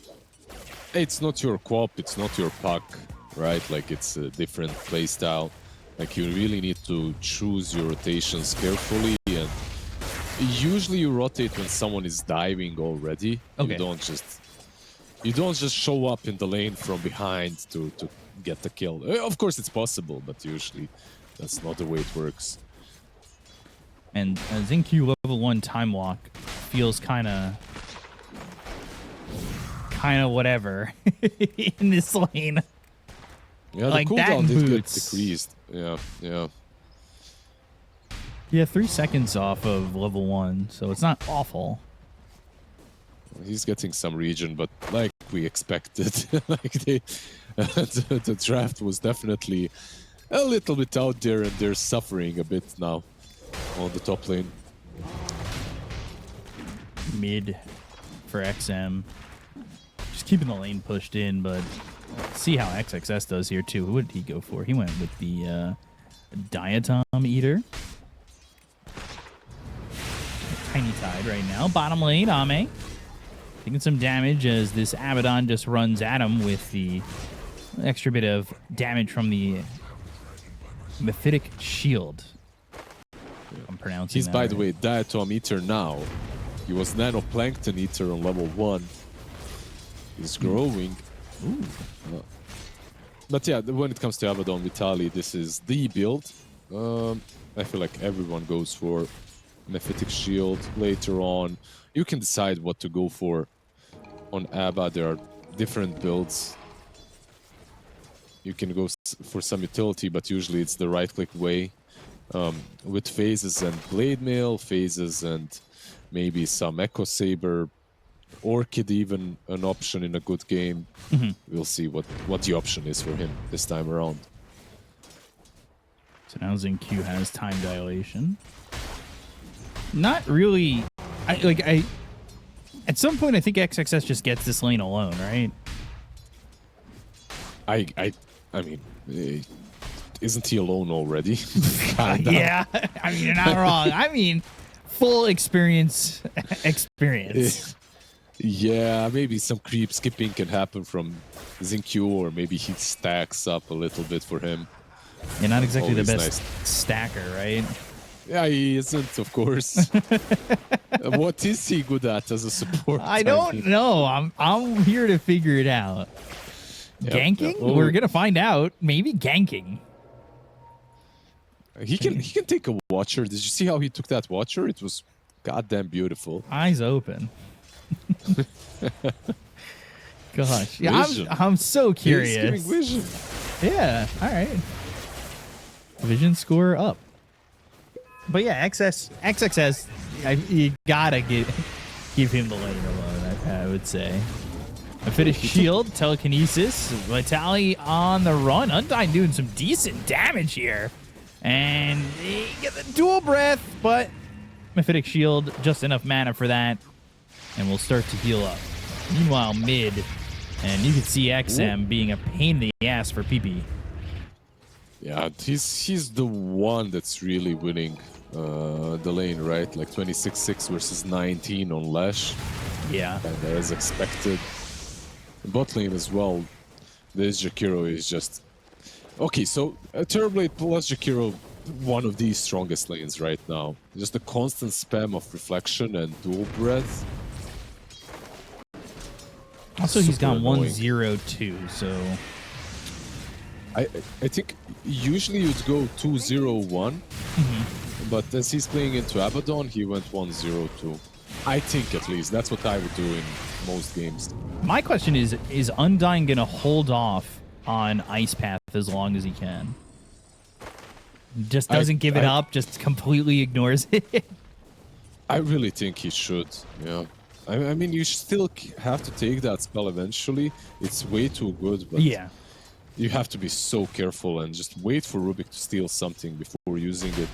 It's not your co-op, it's not your puck, right? Like, it's a different playstyle. Like, you really need to choose your rotations carefully, and usually you rotate when someone is diving already. Okay. You don't just show up in the lane from behind to get the kill. Of course it's possible, but usually that's not the way it works. And Xingqiu level 1 time walk feels kind of whatever in this lane. Yeah, like the that cooldown did get boots. decreased. Yeah. Yeah, 3 seconds off of level 1, so it's not awful. He's getting some regen, but like we expected, like the draft was definitely a little bit out there, and they're suffering a bit now on the top lane. Mid for XM. Just keeping the lane pushed in, but see how XXS does here too. Who did he go for? He went with the Diatom Eater. Tiny Tide right now. Bottom lane, Ame. Taking some damage as this Abaddon just runs at him with the extra bit of damage from the Mephitic Shield. I'm pronouncing He's, that by right. the way, Diatom Eater now. He was Nanoplankton Eater on level 1. He's growing. Ooh. But yeah, when it comes to Abaddon Vitali, this is the build. I feel like everyone goes for Mephitic Shield later on. You can decide what to go for on Abba. There are different builds. You can go for some utility, but usually it's the right-click way. With phases and Blade Mail, phases and maybe some Echo Saber, Orchid even an option in a good game. We'll see what the option is for him this time around. So now Xingqiu has time dilation. Not really. At some point, I think XXS just gets this lane alone, right? I mean, isn't he alone already? Yeah, I mean, you're not wrong. I mean, full experience. Yeah, maybe some creep skipping can happen from Xingqiu, or maybe he stacks up a little bit for him. You're not exactly Always the best nice. stacker, right? Yeah, he isn't, of course. What is he good at as a support? I don't know. I'm here to figure it out. Yep, Ganking? yep. We're gonna find out. Maybe ganking. He can take a Watcher. Did you see how he took that Watcher? It was goddamn beautiful. Eyes open. Gosh, yeah, Vision. I'm so curious. He's giving vision. Yeah, all right. Vision score up. But yeah, XXS, you gotta give him the lane alone, I would say. A finished shield, telekinesis, Vitali on the run. Undyne doing some decent damage here. And he gets a dual breath, but Mephitic Shield, just enough mana for that. And we'll start to heal up. Meanwhile, mid, and you can see XM being a pain in the ass for PP. Yeah, he's the one that's really winning the lane, right? Like 26-6 versus 19 on Lash. Yeah. And as expected. Bot lane as well. This Jakiro is just... Okay, so Terrorblade plus Jakiro one of the strongest lanes right now. Just the constant spam of reflection and dual breath. Also, he's Super gone annoying. 1-0-2, so I think usually you'd go 2-0-1, but as he's playing into Abaddon, he went 1-0-2. I think at least that's what I would do in most games. my question is Undyne going to hold off on Ice Path as long as he can? Just doesn't give it up, just completely ignores it. I really think he should, yeah. I mean, you still have to take that spell eventually. It's way too good, but Yeah. you have to be so careful and just wait for Rubik to steal something before using it.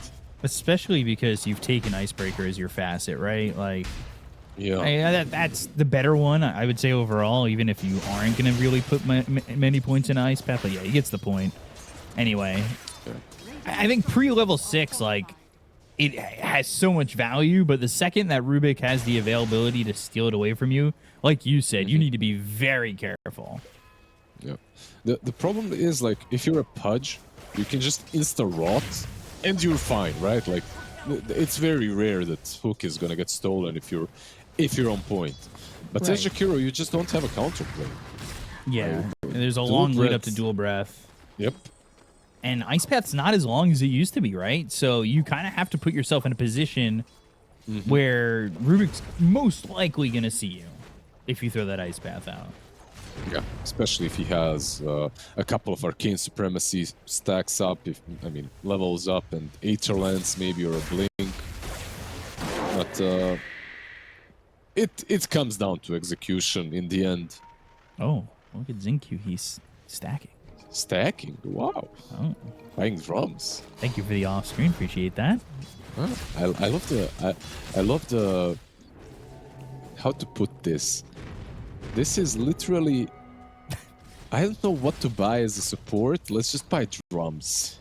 Especially because you've taken Icebreaker as your facet, right? Like, Yeah. that's the better one, I would say, overall, even if you aren't going to really put many points in Ice Path. But yeah, he gets the point. Anyway, I think pre-level 6, like, it has so much value, but the second that Rubik has the availability to steal it away from you, like you said, you need to be very careful. Yeah. The problem is, like, if you're a Pudge, you can just insta-rot and you're fine, right? Like, it's very rare that Hook is gonna get stolen if you're on point. But as Jakiro, you just don't have a counterplay. Yeah, and there's a Dual long lead up to breath. Dual Breath. Yep. And Ice Path's not as long as it used to be, right? So you kind of have to put yourself in a position where Rubik's most likely going to see you if you throw that Ice Path out. Yeah, especially if he has a couple of Arcane Supremacy stacks up, levels up, and Aether Lance maybe, or a Blink. But it comes down to execution in the end. Oh, look at Xingqiu. He's stacking. Stacking? Wow. Oh, Buying drums. thank you for the off screen. Appreciate that. I love the how to put this. This is literally, I don't know what to buy as a support. Let's just buy drums.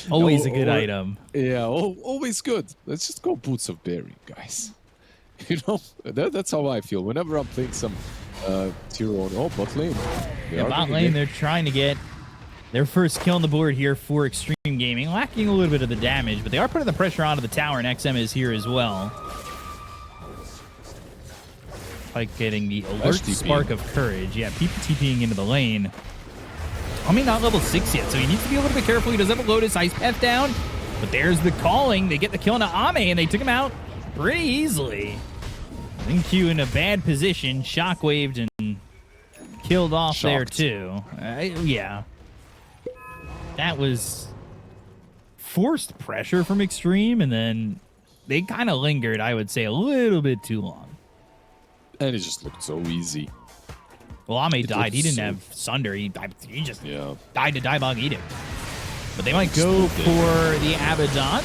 Always a good item. Yeah, always good. Let's just go Boots of Bearing, guys. You know, that's how I feel whenever I'm playing some tier 1. Bot lane. Yeah, bot lane, they're trying to get their first kill on the board here for Xtreme Gaming, lacking a little bit of the damage, but they are putting the pressure onto the tower, and XM is here as well. Like getting the alert spark of courage. Yeah, TPing into the lane. I mean, not level 6 yet, so he needs to be a little bit careful. He does have a Lotus Ice Path down, but there's the calling. They get the kill on Ame, and they took him out pretty easily. Xingqiu in a bad position, shockwaved and killed off there too. Yeah. That was forced pressure from Xtreme, and then they kind of lingered, I would say, a little bit too long. And it just looked so easy. Well, Ame died. He didn't have Sunder. He just died to Diebog Edict. But they might go for the Abaddon.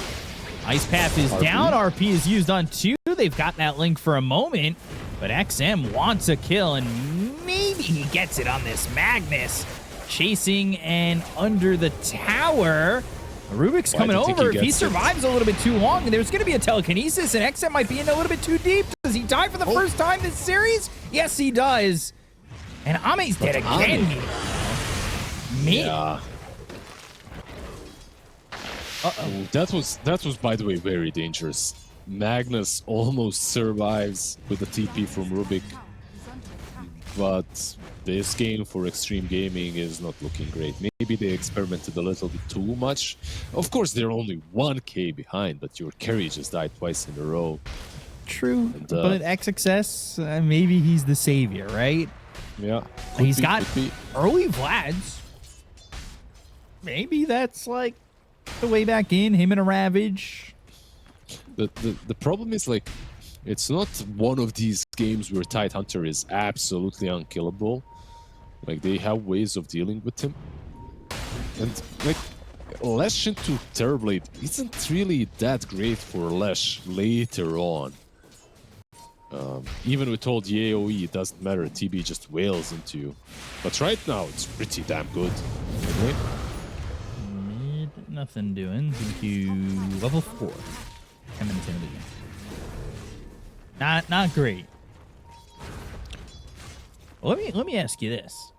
Ice Path is down. RP is used on 2. They've got that link for a moment, but XM wants a kill, and maybe he gets it on this Magnus. Chasing and under the tower. Rubik's coming over. If he survives a little bit too long, there's going to be a telekinesis, and XM might be in a little bit too deep. Does he die for the first time this series? Yes, he does. And Ame's dead again. Yeah. That was, by the way, very dangerous. Magnus almost survives with a TP from Rubik, but this game for Xtreme Gaming is not looking great. Maybe they experimented a little bit too much. Of course, they're only 1k behind, but your carry just died twice in a row. True, but XXS, maybe he's the savior, right? Yeah. He's got early Vlads. Maybe that's like the way back in, him and a Ravage. The problem is, like, it's not one of these games where Tidehunter is absolutely unkillable. Like, they have ways of dealing with him. And, like, Lesh into Terrorblade isn't really that great for Lesh later on. Even with all the AoE, it doesn't matter. TB just wails into you. But right now, it's pretty damn good. Okay? Nothing doing. Xingqiu level 4. 10 minutes into the game. Not great. Well, let me ask you this: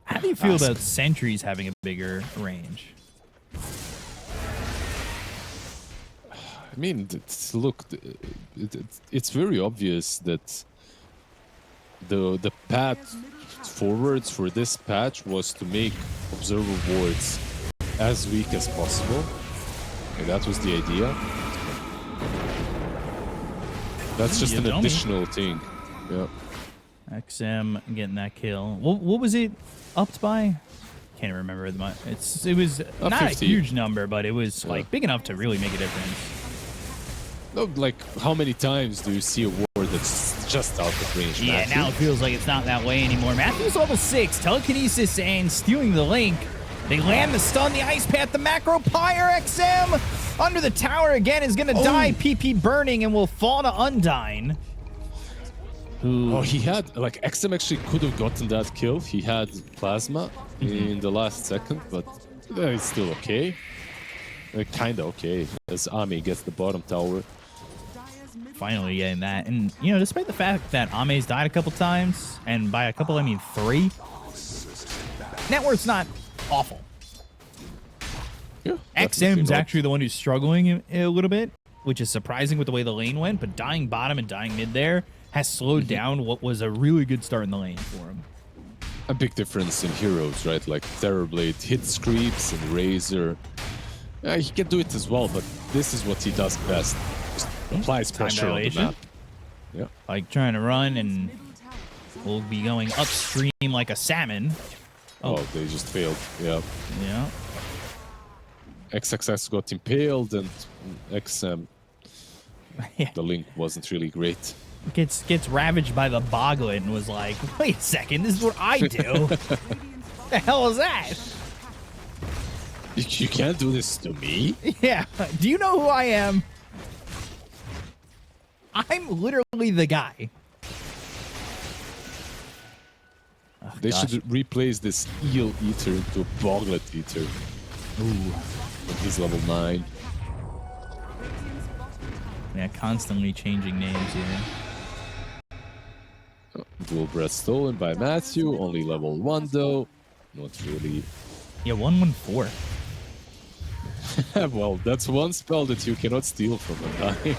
how do you feel about sentries having a bigger range? I mean, look, it's very obvious that the path forwards for this patch was to make observer wards as weak as possible. And that was the idea. That's just an additional thing. Yeah. XM getting that kill. What was it upped by? Can't remember. It was not 50. a huge number, but it was like big enough to really make a difference. No, like how many times do you see a ward that's just out of range? Yeah, Matthew? now it feels like it's not that way anymore. Matthew's level 6, telekinesis and stealing the link. They land the stun, the ice path, the macro pyre. XM under the tower again is gonna die. PP burning and will fall to Undyne. Oh, he had, like, XM actually could have gotten that kill. He had plasma in the last second, but it's still okay. Kinda okay, as Ame gets the bottom tower. Finally getting that. And, you know, despite the fact that Ame's died a couple times, and by a couple, I mean 3, net worth's not awful. Yeah, XM's actually the one who's struggling a little bit, which is surprising with the way the lane went, but dying bottom and dying mid there has slowed down what was a really good start in the lane for him. A big difference in heroes, right? Like Terrorblade hits creeps and Razor. He can do it as well, but this is what he does best. Just applies pressure on the map. Yeah. Like trying to run, and we'll be going upstream like a salmon. Oh, they just failed. Yeah. Yeah. XXX got impaled, and XM, Yeah. the link wasn't really great. Gets ravaged by the Boglet and was like, wait a second, this is what I do. The hell is that? You can't do this to me? Yeah. Do you know who I am? I'm literally the guy. Oh, They should replace this Eel Eater into a Boglet Eater. Ooh. When he's level 9. Yeah, constantly changing names here. Dual Breath stolen by Matthew, only level 1 though. Not really. Yeah, 114. Well, that's one spell that you cannot steal from a guy.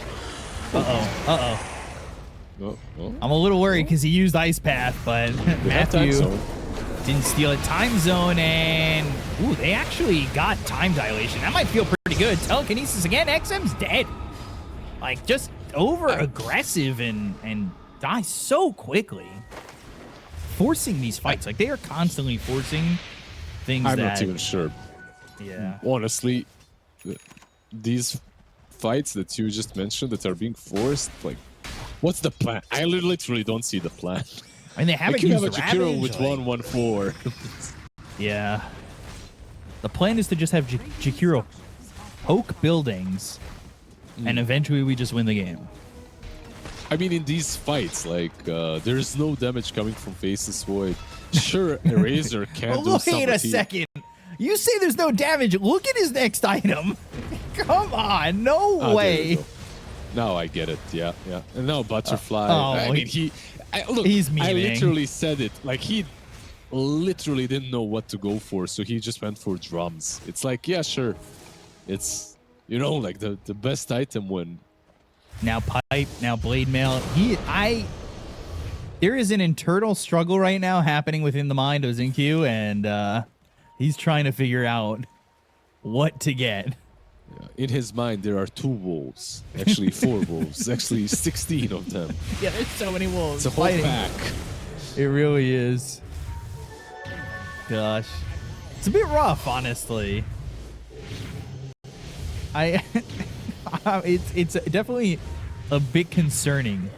Oh. I'm a little worried because he used Ice Path, but Matthew didn't steal a time zone, and ooh, they actually got time dilation. That might feel pretty good. Telekinesis again. XM's dead. Like, just over aggressive and die so quickly. Forcing these fights. Like, they are constantly forcing things I'm that... not even sure. Yeah. Honestly, these fights that you just mentioned that are being forced, like, what's the plan? I literally don't see the plan. I mean, they haven't you used have a Jakiro Ravage, with like... 114. Yeah. The plan is to just have Jakiro poke buildings, and eventually we just win the game. I mean, in these fights, like, there's no damage coming from Faceless Void. Sure, Eraser can do something. Wait a second. You say there's no damage. Look at his next item. Come on. No way. Now I get it. Yeah. And now Butterfly. I mean, he's memeing. I literally said it. Like, he literally didn't know what to go for, so he just went for drums. It's like, yeah, sure. It's, you know, like the best item win. Now Pipe, now Blade Mail. There is an internal struggle right now happening within the mind of Xinkyu, and he's trying to figure out what to get. In his mind, there are 2 wolves. Actually, 4 wolves. Actually, 16 of them. Yeah, there's so many wolves. It's a whole pack. It really is. Gosh. It's a bit rough, honestly. It's definitely a bit concerning.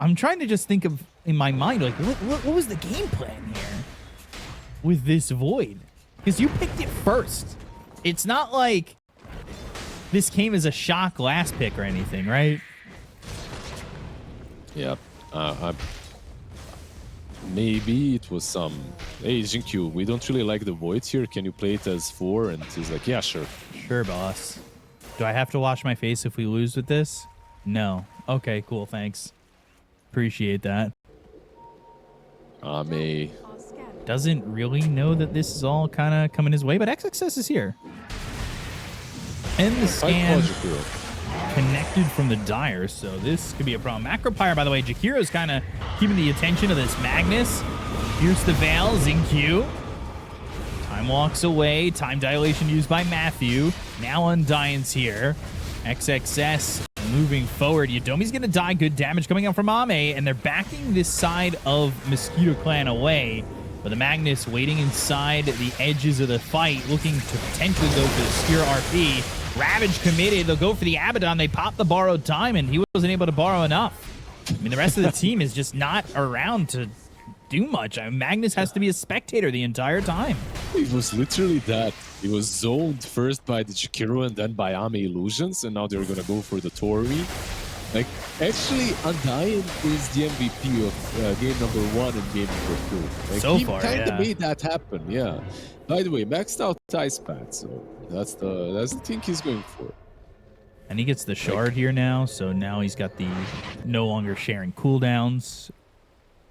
I'm trying to just think of, in my mind, like, what was the game plan here with this Void? Because you picked it first. It's not like this came as a shock last pick or anything, right? Yep. Maybe it was some, hey, Xinkyu, we don't really like the Voids here. Can you play it as 4? And he's like, yeah, sure. Sure, boss. Do I have to wash my face if we lose with this? No. Okay, cool, thanks. Appreciate that. Ame Doesn't really know that this is all kind of coming his way, but XXS is here. And the scan Jakiro. connected from the Dire, so this could be a problem. Macropyre, by the way, Jakiro's kind of keeping the attention of this Magnus. Here's the Veil, Xingqiu. Time walks away. Time dilation used by Matthew. Now Undyne's here. XXS moving forward. Yodomi's going to die. Good damage coming out from Ame, and they're backing this side of Mosquito Clan away. But the Magnus waiting inside the edges of the fight, looking to potentially go for the Spear RP. Ravage committed. They'll go for the Abaddon. They pop the borrowed time, and he wasn't able to borrow enough. I mean, the rest of the team is just not around to do much. I mean, Magnus has to be a spectator the entire time. It was literally that. He was zoned first by the Jakiro and then by Ame Illusions, and now they're gonna go for the Tori. Like, actually, Undyne is the MVP of game number 1 and game number 2. Like, So he far, kind of yeah. made that happen, yeah. By the way, maxed out Ice Pad, so that's the thing he's going for. And he gets the shard here now, so now he's got the no longer sharing cooldowns.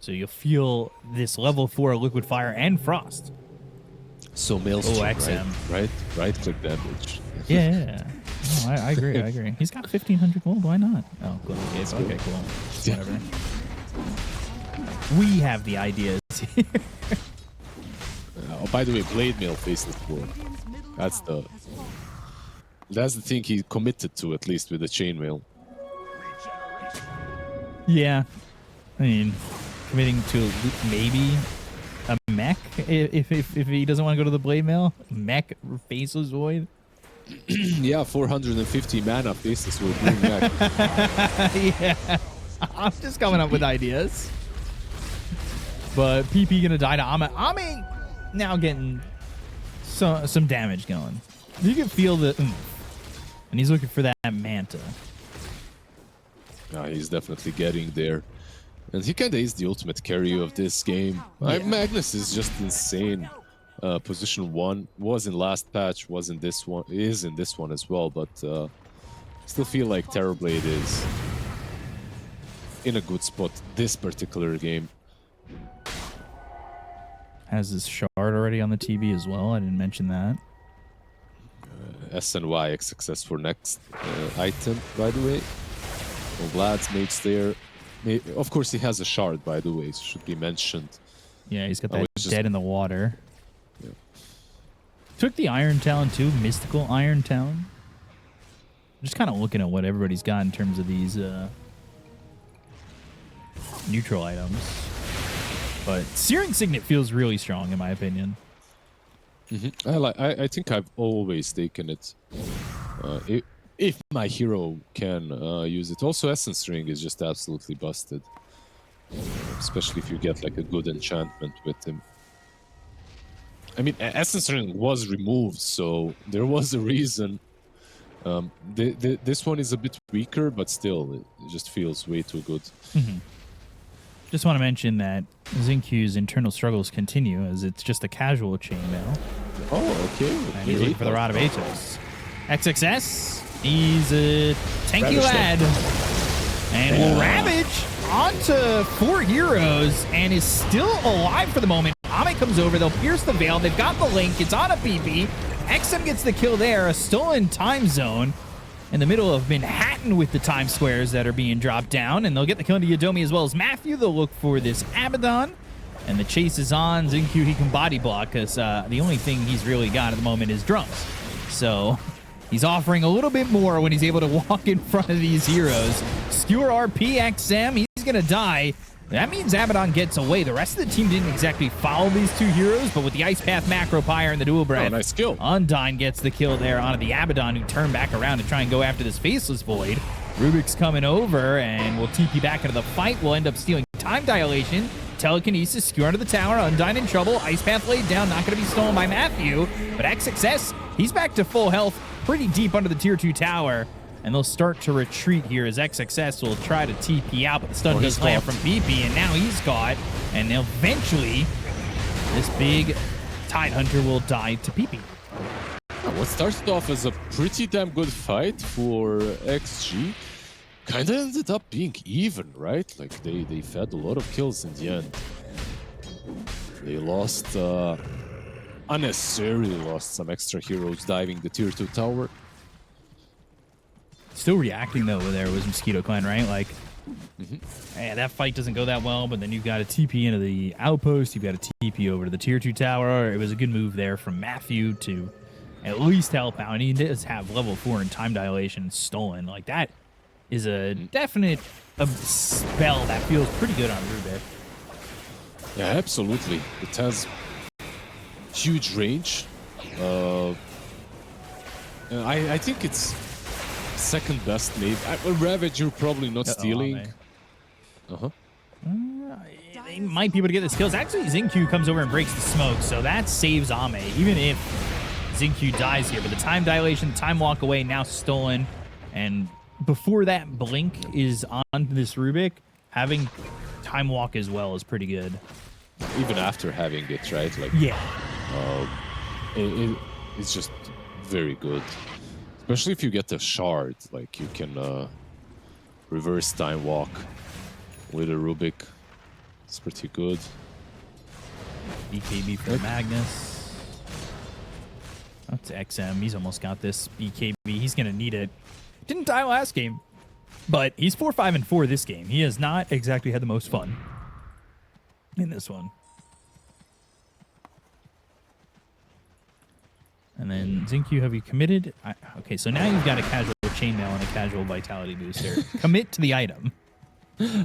So you'll feel this level 4 Liquid Fire and Frost. So Maelstrom, XM. right click damage. Yeah. No, I agree. I agree. He's got 1,500 gold. Why not? Oh, gold gave. Okay, cool. Yeah. Whatever. We have the ideas here. Oh, by the way, Blade Mail faceless 4. That's the thing he committed to, at least with the chainmail. Yeah. I mean, committing to maybe a mech if he doesn't want to go to the blade mail. Mech faceless void. Yeah, 450 mana faceless will bring back. Yeah. I'm just coming up with ideas. But PP gonna die to Ame. Ame now getting some damage going. You can feel the oomph. And he's looking for that Manta. He's definitely getting there. And he kind of is the ultimate carry of this game. Yeah. Magnus is just insane. Position 1 was in last patch, was in this one, is in this one as well, but still feel like Terrorblade is in a good spot this particular game. Has his shard already on the TB as well. I didn't mention that. SNY XXS for next item, by the way. Vlad's mates there. Of course, he has a shard, by the way, so should be mentioned. Yeah, he's got that just dead in the water. Yeah. Took the Iron Talon too, Mystical Iron Talon. Just kind of looking at what everybody's got in terms of these neutral items. But Searing Signet feels really strong, in my opinion. I think I've always taken it. If my hero can use it. Also, Essence Ring is just absolutely busted. Especially if you get like a good enchantment with him. I mean, Essence Ring was removed, so there was a reason. This one is a bit weaker, but still, it just feels way too good. Just want to mention that Xingqiu's internal struggles continue, as it's just a casual chainmail. Oh, okay. And he's looking for the Rod of Atos. XXS, he's a tanky lad. And will Ravage onto 4 heroes and is still alive for the moment. Ame comes over, they'll pierce the veil, they've got the link, it's on a PP. XM gets the kill there, a stolen time zone in the middle of Manhattan with the time squares that are being dropped down, and they'll get the kill into Yodomi as well as Matthew. They'll look for this Abaddon, and the chase is on. Xingqiu, he can body block, because the only thing he's really got at the moment is drums. So he's offering a little bit more when he's able to walk in front of these heroes. Skewer RP XM, he's going to die. That means Abaddon gets away. The rest of the team didn't exactly follow these 2 heroes, but with the Ice Path Macropyre and the Dual Breath, nice kill. Undyne gets the kill there onto the Abaddon, who turned back around to try and go after this Faceless Void. Rubik's coming over, and will TP back into the fight. We'll end up stealing time dilation. Telekinesis, skewer under the tower. Undyne in trouble. Ice Path laid down, not going to be stolen by Matthew. But XXS, he's back to full health, pretty deep under the tier 2 tower. And they'll start to retreat here as XXS will try to TP out, but the stun does land from PP, and now he's caught. And eventually, this big Tide Hunter will die to PP. What started off as a pretty damn good fight for XG kind of ended up being even, right? Like, they fed a lot of kills in the end. They lost, unnecessarily lost some extra heroes diving the tier 2 tower. Still reacting, though, there was Mosquito Clan, right? Like, that fight doesn't go that well, but then you've got a TP into the outpost. You've got a TP over to the tier 2 tower. It was a good move there from Matthew to at least help out. And he does have level 4 in time dilation stolen. Like, that is a definite spell that feels pretty good on Rubik. Yeah, absolutely. It has huge range. I think it's second best made. Ravage, you're probably not stealing. They might be able to get the kills. Actually, Xingqiu comes over and breaks the smoke, so that saves Ame, even if Xingqiu dies here. But the time dilation, time walk away, now stolen. And before that blink is on this Rubik, having time walk as well is pretty good. Even after having it, right? Like, yeah. It's just very good. Especially if you get a shard, like you can reverse time walk with a Rubik. It's pretty good. BKB for Magnus. That's XM. He's almost got this BKB. He's going to need it. Didn't die last game, but he's 4-5-4 this game. He has not exactly had the most fun in this one. And then Xingqiu, have you committed? Okay, so now you've got a casual chainmail and a casual vitality booster. Commit to the item.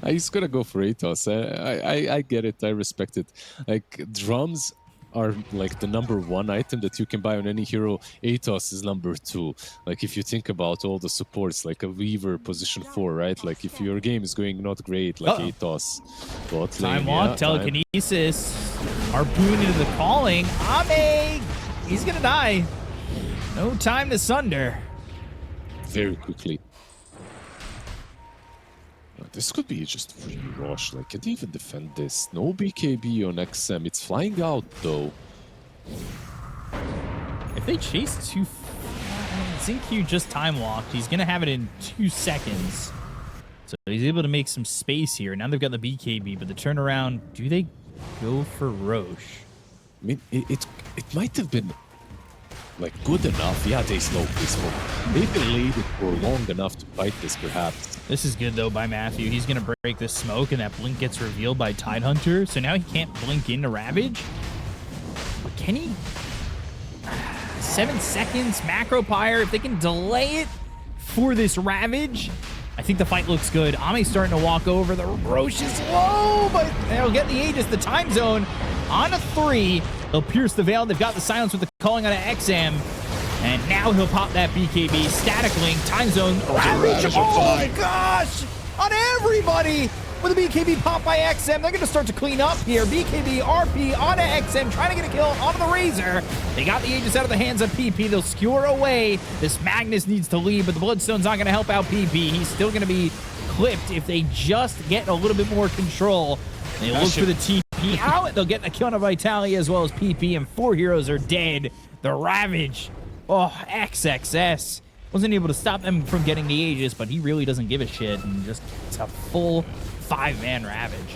He's gonna go for Atos. I get it. I respect it. Like, drums are like the #1 item that you can buy on any hero. Atos is #2. Like, if you think about all the supports, like a Weaver position 4, right? Like, if your game is going not great, like Atos. Time walk, telekinesis, harpoon into the calling. Ame! He's gonna die. No time to sunder. Very quickly. This could be just free rush. Like, can't even defend this. No BKB on XM. It's flying out, though. If they chase too far, Xingqiu just time walked. He's gonna have it in 2 seconds. So he's able to make some space here. Now they've got the BKB, but the turnaround, do they go for Roche? I mean, it might have been, like, good enough. Yeah, they smoked. They delayed it for long enough to fight this, perhaps. This is good, though, by Matthew. He's going to break this smoke, and that blink gets revealed by Tidehunter. So now he can't blink into Ravage. But can he? 7 seconds, Macro Pyre. If they can delay it for this Ravage, I think the fight looks good. Ame's starting to walk over. The Roche is low, but they'll get the Aegis. The time zone on a 3. They'll pierce the veil. They've got the silence with the calling on an XM. And now he'll pop that BKB. Static link, time zone, Ravage. Oh, gosh! On everybody! With a BKB pop by XM, they're going to start to clean up here. BKB, RP, onto XM, trying to get a kill onto the Razor. They got the Aegis out of the hands of PP. They'll skewer away. This Magnus needs to leave, but the Bloodstone's not going to help out PP. He's still going to be clipped if they just get a little bit more control. They look for the TP out. They'll get a kill on Vitalia as well as PP, and 4 heroes are dead. The Ravage. Oh, XXS. Wasn't able to stop them from getting the Aegis, but he really doesn't give a shit. And just, it's a full 5-man Ravage.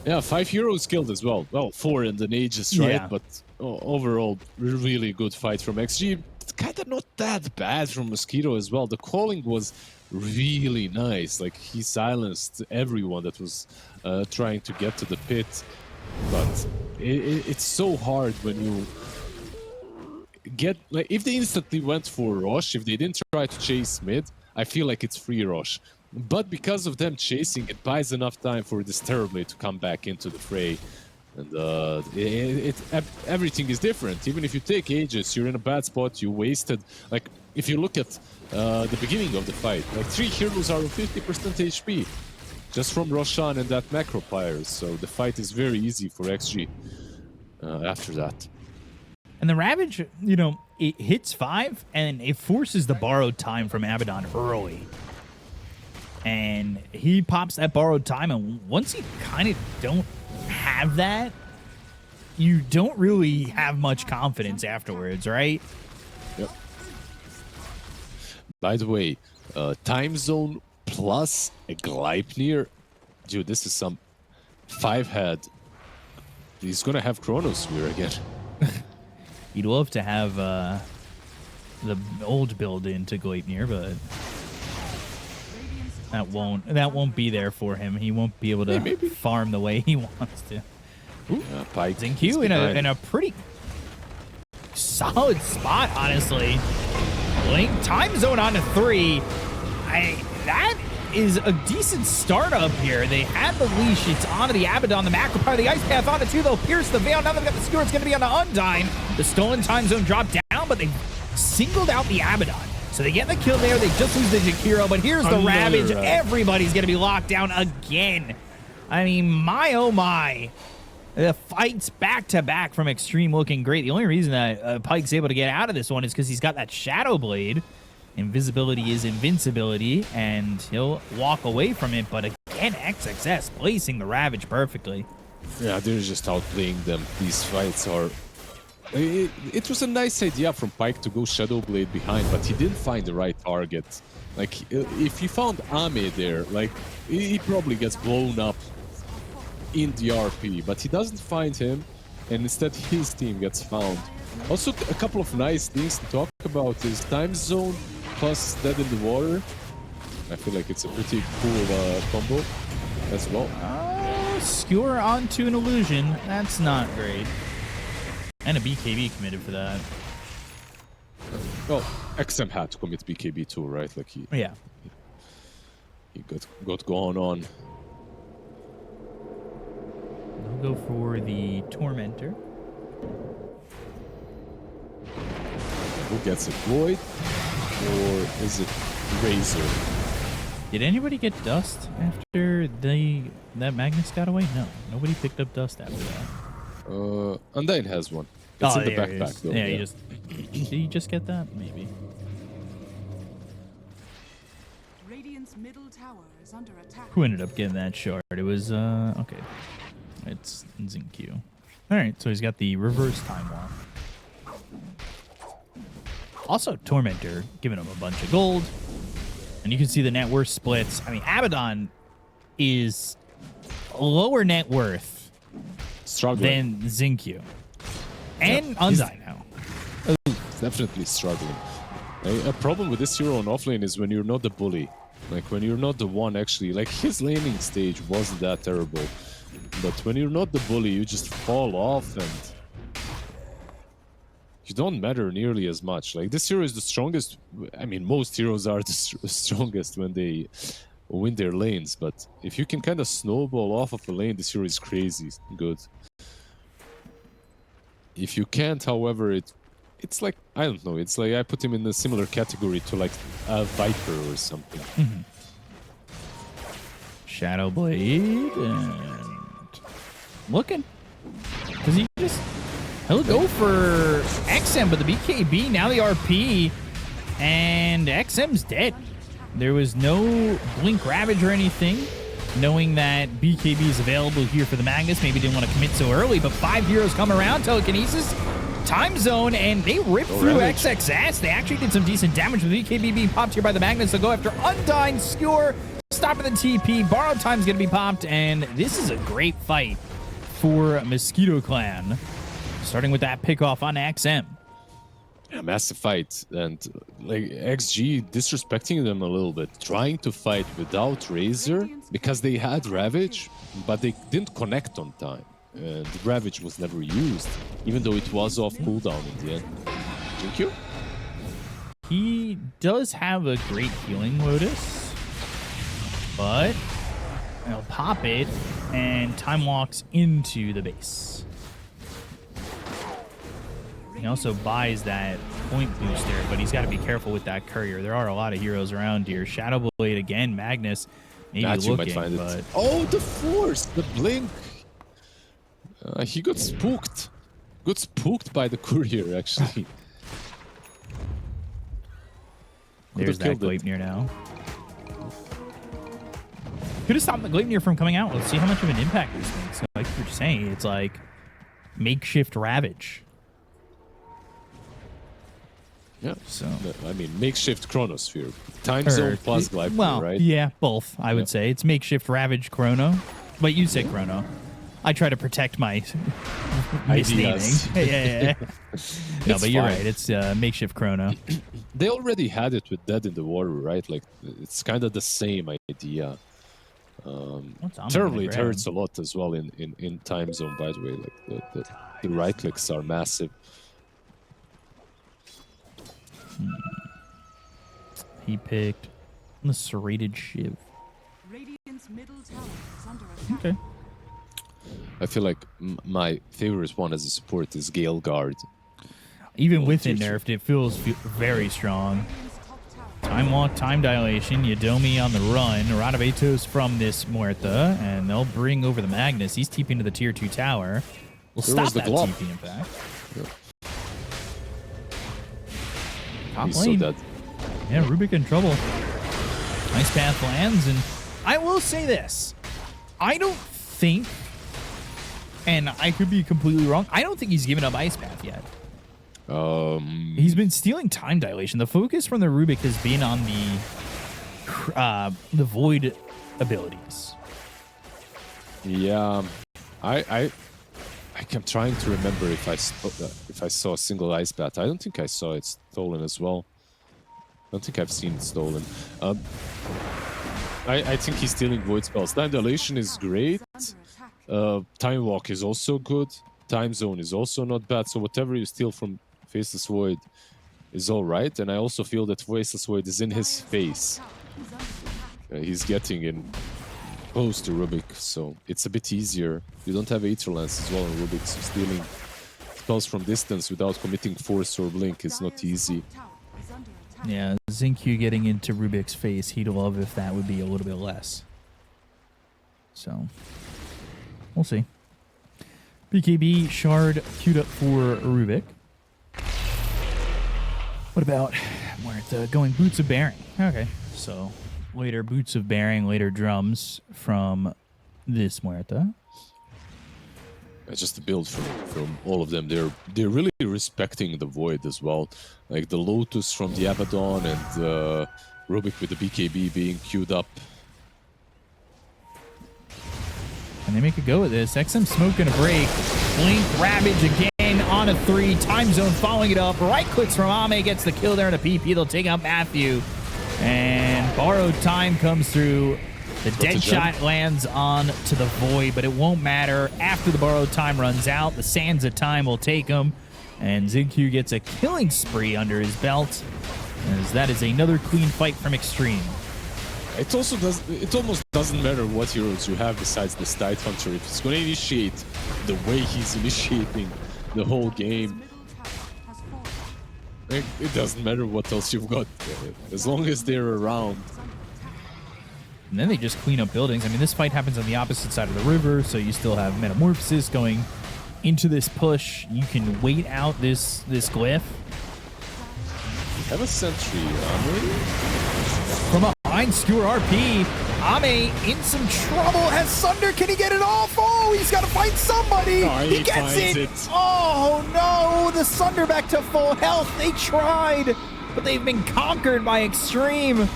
Yeah, 5 heroes killed as well. Well, 4 in the Aegis, right? Yeah. But overall, really good fight from XG. Kind of not that bad from Mosquito as well. The calling was really nice. Like, he silenced everyone that was trying to get to the pit. But it's so hard when you get, like, if they instantly went for Roche, if they didn't try to chase mid, I feel like it's free Roche. But because of them chasing, it buys enough time for this Terrorblade to come back into the fray. And everything is different. Even if you take Aegis, you're in a bad spot, you wasted. Like, if you look at the beginning of the fight, like, 3 heroes are on 50% HP. Just from Roshan and that Macro Pyre. So the fight is very easy for XG after that. And the Ravage, you know, it hits 5, and it forces the borrowed time from Abaddon early. And he pops that borrowed time, and once you kind of don't have that, you don't really have much confidence afterwards, right? Yep. By the way, time zone plus a Gleipnir. Dude, this is some 5-head. He's gonna have Chronosphere again. You'd love to have the old build into Gleipnir, but That won't be there for him. He won't be able to farm the way he wants to. Pike. Xingqiu in a pretty solid spot, honestly. Link time zone on to 3. That is a decent start up here. They had the leash. It's onto the Abaddon, the macro part of the Ice Path onto 2. They'll pierce the veil. Now they've got the skewer. It's going to be on the Undyne. The stolen time zone dropped down, but they singled out the Abaddon. So they get the kill there. They just lose the Jakiro, but here's the Ravage. Everybody's going to be locked down again. I mean, my oh my. The fights back-to-back from Xtreme looking great. The only reason that Pike's able to get out of this one is because he's got that Shadow Blade. Invisibility is invincibility, and he'll walk away from it. But again, XXS placing the Ravage perfectly. Yeah, they're just outplaying them. These fights are... It was a nice idea from Pike to go Shadow Blade behind, but he didn't find the right target. Like, if he found Ame there, like, he probably gets blown up in the RP, but he doesn't find him, and instead his team gets found. Also, a couple of nice things to talk about is time zone plus dead in the water. I feel like it's a pretty cool combo as well. Skewer onto an illusion. That's not great. And a BKB committed for that. Well, XM had to commit BKB too, right? Like he got going on. We'll go for the Tormentor. Who gets it? Void? Or is it Razor? Did anybody get Dust after that Magnus got away? No. Nobody picked up Dust after that. Undyne has one. It's in the backpack though. Yeah, did he just get that? Maybe. Radiant's middle tower is under attack. Who ended up getting that shard? It was okay. It's Xingqiu. Alright, so he's got the reverse time walk. Also, Tormentor giving him a bunch of gold. And you can see the net worth splits. I mean, Abaddon is lower net worth than Xingqiu. And Undyne now. He's definitely struggling. A problem with this hero on offlane is when you're not the bully. Like, when you're not the one actually... Like, his laning stage wasn't that terrible. But when you're not the bully, you just fall off and... You don't matter nearly as much. Like, this hero is the strongest... I mean, most heroes are the strongest when they win their lanes. But if you can kind of snowball off of a lane, this hero is crazy good. If you can't, however, it's like, I don't know, it's like I put him in a similar category to like a Viper or something. Shadow Blade and looking. Because he'll go for XM, but the BKB, now the RP, and XM's dead. There was no Blink Ravage or anything. Knowing that BKB is available here for the Magnus, maybe didn't want to commit so early, but 5 heroes come around, telekinesis, time zone, and they rip through XXS. They actually did some decent damage with BKB being popped here by the Magnus. They'll go after Undyne, Skewer, stopping the TP, Borrowed Time's going to be popped, and this is a great fight for Mosquito Clan. Starting with that pick off on XM. Yeah, massive fight, and like XG disrespecting them a little bit, trying to fight without Razor because they had Ravage, but they didn't connect on time. And Ravage was never used, even though it was off cooldown in the end. Thank you. He does have a great healing Lotus, but he'll pop it and time walks into the base. He also buys that point booster, but he's got to be careful with that courier. There are a lot of heroes around here. Shadow Blade again, Magnus maybe looking, might find but... it. Oh, the Force, the Blink. He got spooked. Got spooked by the courier, actually. There's that Gleipnir now. Could have stopped the Gleipnir from coming out. Let's see how much of an impact this makes. So like you're saying, it's like makeshift Ravage. Yeah, so I mean, makeshift Chronosphere, time zone plus Gleipnir, well, right? Yeah, both. I would say it's makeshift Ravage Chrono, but you say Chrono. I try to protect my Ideas. misnaming. Yeah. No, It's but you're fine. right. It's makeshift chrono. They already had it with Dead in the Water, right? Like, it's kind of the same idea. What's Ame Terribly, gonna it grab? hurts a lot as well in time zone, by the way. Like, the right clicks are massive. He picked the serrated shiv. Radiant's middle tower is under attack. Okay. I feel like my favorite one as a support is Gale Guard. Even Oh, with it tier nerfed, it feels very strong. Radiant's top tower. Time walk, time dilation, Yadomi on the run, Radavetos from this Muerta, and they'll bring over the Magnus. He's TPing to the tier 2 tower. We'll There stop was the that glove. TP, in fact. Yeah. Top He's so lane. dead. Yeah, Rubik in trouble. Nice path lands, and I will say this. I don't think, and I could be completely wrong, I don't think he's given up Ice Path yet. He's been stealing time dilation. The focus from the Rubik has been on the Void abilities. Yeah, I'm trying to remember if I saw a single Ice Bat. I don't think I saw it stolen as well. I don't think I've seen it stolen. I think he's stealing Void spells. Time Dilation is great. Under attack. Time Walk is also good. Time Zone is also not bad. So whatever you steal from Faceless Void is all right. And I also feel that Faceless Void is in his face. Is under attack. He's getting in close to Rubik, so it's a bit easier. You don't have Aether Lance as well in Rubik, so stealing spells from distance without committing Force or Blink is not easy. Top tower is under attack. Yeah, Xingqiu getting into Rubik's face. He'd love if that would be a little bit less. So, we'll see. BKB Shard queued up for Rubik. What about going Boots of Bearing? Okay, so later Boots of Bearing, later drums from this Muerta. Just the build from all of them. They're really respecting the Void as well. Like the Lotus from the Abaddon and Rubik with the BKB being queued up. And they make a go at this. XM Smoke gonna break. Blink, Ravage again on a 3. Time Zone following it up. Right clicks from Ame, gets the kill there in a PP. They'll take out Matthew. And Borrowed Time comes through. The dead shot lands on to the Void, but it won't matter. After the Borrowed Time runs out, the Sands of Time will take him. And Xingqiu gets a killing spree under his belt, as that is another clean fight from Xtreme. It also does. It almost doesn't matter what heroes you have besides the Tide Hunter. If it's going to initiate the way he's initiating the whole game, Middle tower has fallen. it doesn't matter what else you've got. As long as they're around. Is under attack. And then they just clean up buildings. I mean, this fight happens on the opposite side of the river, so you still have Metamorphosis going into this push. You can wait out this glyph. Have a sentry, From behind Skewer RP, Ame in some trouble. Has Sunder. Can he get it off? Oh, he's got to fight somebody. No, he he gets finds it. it. Oh, no. The Sunder back to full health. They tried, but they've been conquered by Xtreme.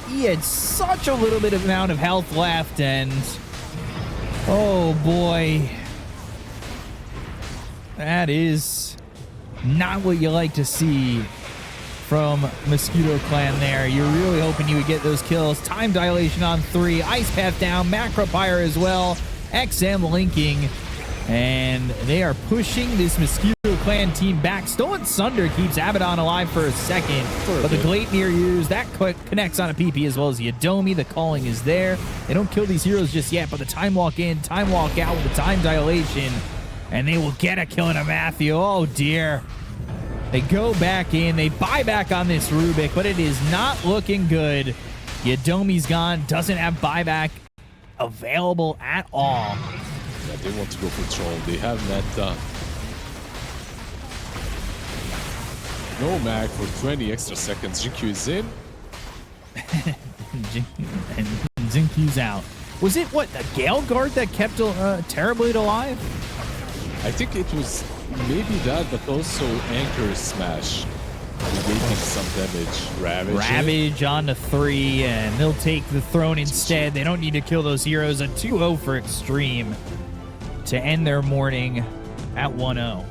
He had such a little bit of amount of health left, and oh boy, that is not what you like to see from Mosquito Clan there. You're really hoping you would get those kills. Time dilation on 3, Ice Path down, Macropyre as well, XM linking, and they are pushing this Mosquito Clan team back. Stolen Sunder keeps Abaddon alive for a second, but the Gleipnir used, that connects on a PP as well as Yadomi. The calling is there. They don't kill these heroes just yet, but the time walk in, time walk out with the time dilation, and they will get a kill in a Matthew. Oh dear. They go back in, they buy back on this Rubik, but it is not looking good. Yadomi's gone, doesn't have buyback available at all. Yeah, they want to go for Troll. They have that no mag for 20 extra seconds. Xingqiu is in. And Xingqiu's out. Was it, what, the Gale Guard that kept Terrorblade alive? I think it was maybe that, but also Anchor Smash. taking some damage. Ravage on the 3, and they'll take the throne instead. They don't need to kill those heroes. A 2-0 for Xtreme to end their morning at 1-0.